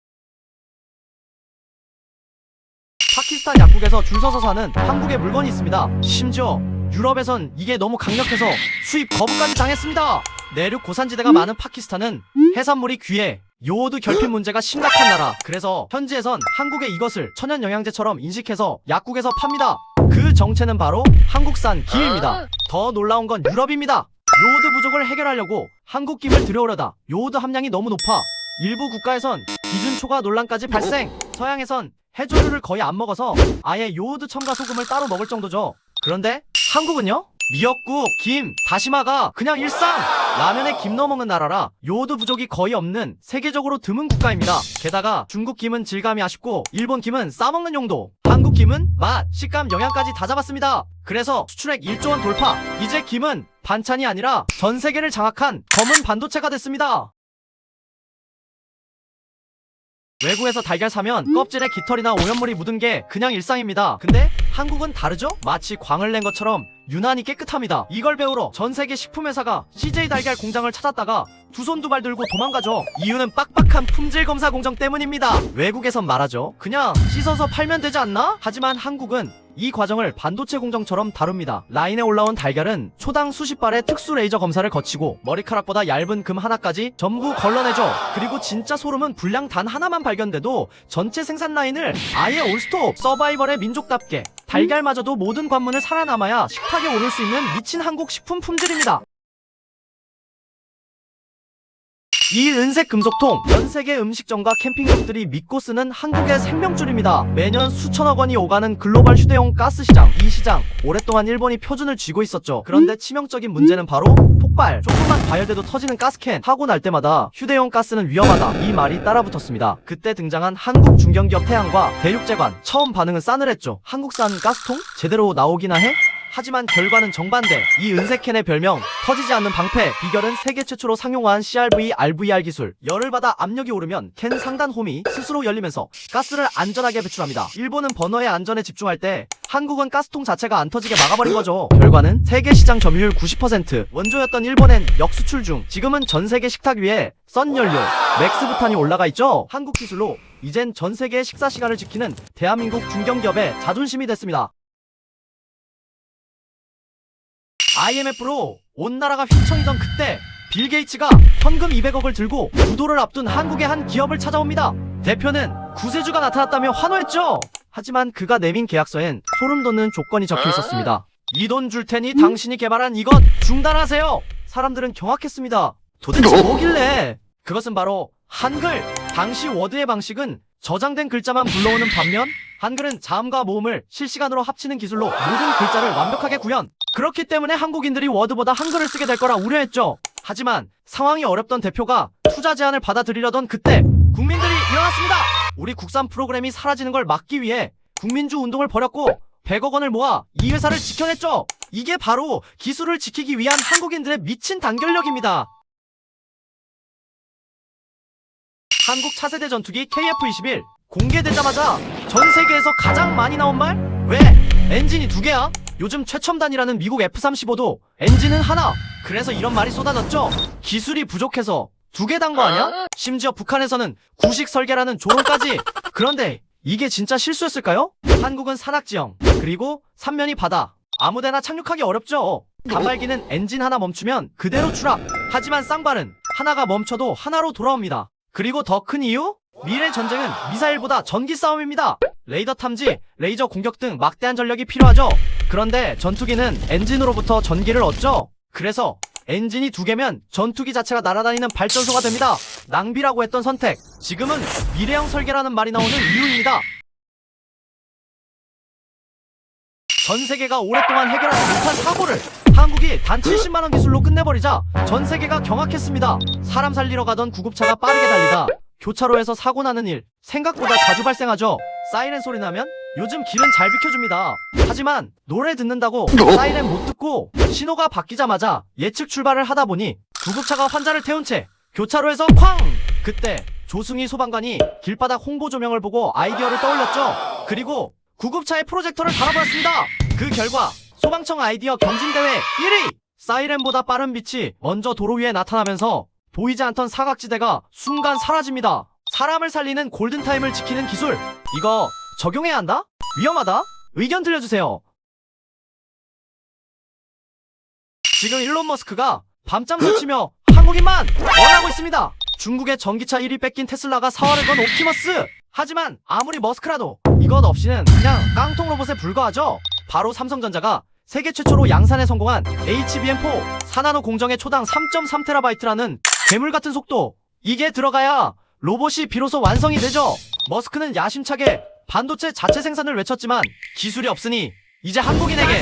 파키스탄 약국에서 줄 서서 사는 한국의 물건이 있습니다. 심지어 유럽에선 이게 너무 강력해서 수입 거부까지 당했습니다. 내륙 고산지대가 많은 파키스탄은 해산물이 귀해 요오드 결핍 문제가 심각한 나라. 그래서 현지에선 한국의 이것을 천연 영양제처럼 인식해서 약국에서 팝니다. 그 정체는 바로 한국산 김입니다. 더 놀라운 건 유럽입니다. 요오드 부족을 해결하려고 한국 김을 들여오려다 요오드 함량이 너무 높아 일부 국가에선 기준 초과 논란까지 발생. 서양에선 해조류를 거의 안 먹어서 아예 요오드 첨가 소금을 따로 먹을 정도죠. 그런데 한국은요? 미역국, 김, 다시마가 그냥 일상! 라면에 김 넣어 먹는 나라라 요오드 부족이 거의 없는 세계적으로 드문 국가입니다. 게다가 중국 김은 질감이 아쉽고 일본 김은 싸먹는 용도, 한국 김은 맛, 식감, 영양까지 다 잡았습니다. 그래서 수출액 1조 원 돌파. 이제 김은 반찬이 아니라 전 세계를 장악한 검은 반도체가 됐습니다. 외국에서 달걀 사면 껍질에 깃털이나 오염물이 묻은 게 그냥 일상입니다. 근데 한국은 다르죠? 마치 광을 낸 것처럼 유난히 깨끗합니다. 이걸 배우러 전 세계 식품회사가 CJ 달걀 공장을 찾았다가 두 손 두 발 들고 도망가죠. 이유는 빡빡한 품질 검사 공정 때문입니다. 외국에선 말하죠. 그냥 씻어서 팔면 되지 않나? 하지만 한국은 이 과정을 반도체 공정처럼 다룹니다. 라인에 올라온 달걀은 초당 수십 발의 특수 레이저 검사를 거치고 머리카락보다 얇은 금 하나까지 전부 걸러내죠. 그리고 진짜 소름은 분량 단 하나만 발견돼도 전체 생산 라인을 아예 올스톱. 서바이벌의 민족답게 달걀마저도 모든 관문을 살아남아야 식탁에 오를 수 있는 미친 한국 식품 품질입니다. 이 은색 금속통, 전 세계 음식점과 캠핑족들이 믿고 쓰는 한국의 생명줄입니다. 매년 수천억 원이 오가는 글로벌 휴대용 가스 시장. 이 시장 오랫동안 일본이 표준을 쥐고 있었죠. 그런데 치명적인 문제는 바로 폭발. 조금만 과열돼도 터지는 가스캔. 사고 날 때마다 휴대용 가스는 위험하다, 이 말이 따라붙었습니다. 그때 등장한 한국 중견기업 태양과 대륙제관. 처음 반응은 싸늘했죠. 한국산 가스통? 제대로 나오기나 해? 하지만 결과는 정반대. 이 은색 캔의 별명, 터지지 않는 방패. 비결은 세계 최초로 상용화한 CRV, RVR 기술. 열을 받아 압력이 오르면 캔 상단 홈이 스스로 열리면서 가스를 안전하게 배출합니다. 일본은 버너의 안전에 집중할 때 한국은 가스통 자체가 안 터지게 막아버린 거죠. 결과는 세계 시장 점유율 90%, 원조였던 일본엔 역수출 중. 지금은 전 세계 식탁 위에 썬 연료, 맥스 부탄이 올라가 있죠. 한국 기술로 이젠 전 세계의 식사 시간을 지키는 대한민국 중견기업의 자존심이 됐습니다. IMF로 온 나라가 휘청이던 그때 빌 게이츠가 현금 200억을 들고 부도를 앞둔 한국의 한 기업을 찾아옵니다. 대표는 구세주가 나타났다며 환호했죠. 하지만 그가 내민 계약서엔 소름 돋는 조건이 적혀 있었습니다. 이 돈 줄 테니 당신이 개발한 이것 중단하세요. 사람들은 경악했습니다. 도대체 뭐길래? 그것은 바로 한글. 당시 워드의 방식은 저장된 글자만 불러오는 반면 한글은 자음과 모음을 실시간으로 합치는 기술로 모든 글자를 완벽하게 구현. 그렇기 때문에 한국인들이 워드보다 한글을 쓰게 될 거라 우려했죠. 하지만 상황이 어렵던 대표가 투자 제안을 받아들이려던 그때 국민들이 일어났습니다. 우리 국산 프로그램이 사라지는 걸 막기 위해 국민주 운동을 벌였고 100억 원을 모아 이 회사를 지켜냈죠. 이게 바로 기술을 지키기 위한 한국인들의 미친 단결력입니다. 한국 차세대 전투기 KF-21 공개되자마자 전 세계에서 가장 많이 나온 말? 왜? 엔진이 2개야? 요즘 최첨단이라는 미국 F-35도 엔진은 하나. 그래서 이런 말이 쏟아졌죠. 기술이 부족해서 2개 단 거 아니야? 심지어 북한에서는 구식 설계라는 조롱까지. 그런데 이게 진짜 실수였을까요? 한국은 산악지형, 그리고 삼면이 바다. 아무데나 착륙하기 어렵죠. 단말기는 엔진 하나 멈추면 그대로 추락. 하지만 쌍발은 하나가 멈춰도 하나로 돌아옵니다. 그리고 더 큰 이유? 미래 전쟁은 미사일보다 전기 싸움입니다. 레이더 탐지, 레이저 공격 등 막대한 전력이 필요하죠. 그런데 전투기는 엔진으로부터 전기를 얻죠. 그래서 엔진이 2개면 전투기 자체가 날아다니는 발전소가 됩니다. 낭비라고 했던 선택, 지금은 미래형 설계라는 말이 나오는 이유입니다. 전 세계가 오랫동안 해결하지 못한 사고를 한국이 단 70만원 기술로 끝내버리자 전 세계가 경악했습니다. 사람 살리러 가던 구급차가 빠르게 달리다 교차로에서 사고 나는 일 생각보다 자주 발생하죠. 사이렌 소리 나면 요즘 길은 잘 비켜줍니다. 하지만 노래 듣는다고 사이렌 못 듣고 신호가 바뀌자마자 예측 출발을 하다 보니 구급차가 환자를 태운 채 교차로에서 쾅! 그때 조승희 소방관이 길바닥 홍보 조명을 보고 아이디어를 떠올렸죠. 그리고 구급차에 프로젝터를 달아버렸습니다. 그 결과 소방청 아이디어 경진대회 1위! 사이렌보다 빠른 빛이 먼저 도로 위에 나타나면서 보이지 않던 사각지대가 순간 사라집니다. 사람을 살리는 골든타임을 지키는 기술, 이거 적용해야 한다? 위험하다? 의견 들려주세요. 지금 일론 머스크가 밤잠 설치며 한국인만 원하고 있습니다. 중국의 전기차 1위 뺏긴 테슬라가 사활을 건 옵티머스. 하지만 아무리 머스크라도 이것 없이는 그냥 깡통 로봇에 불과하죠. 바로 삼성전자가 세계 최초로 양산에 성공한 HBM4 4나노 공정의 초당 3.3TB라는 괴물 같은 속도. 이게 들어가야 로봇이 비로소 완성이 되죠. 머스크는 야심차게 반도체 자체 생산을 외쳤지만 기술이 없으니 이제 한국인에게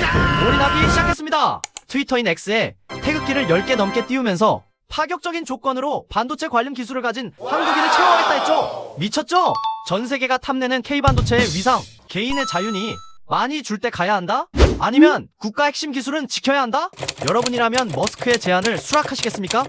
올인하기 시작했습니다. 트위터인 X에 태극기를 10개 넘게 띄우면서 파격적인 조건으로 반도체 관련 기술을 가진 한국인을 채용하겠다 했죠. 미쳤죠? 전 세계가 탐내는 K반도체의 위상, 개인의 자유니 많이 줄 때 가야 한다? 아니면 국가 핵심 기술은 지켜야 한다? 여러분이라면 머스크의 제안을 수락하시겠습니까?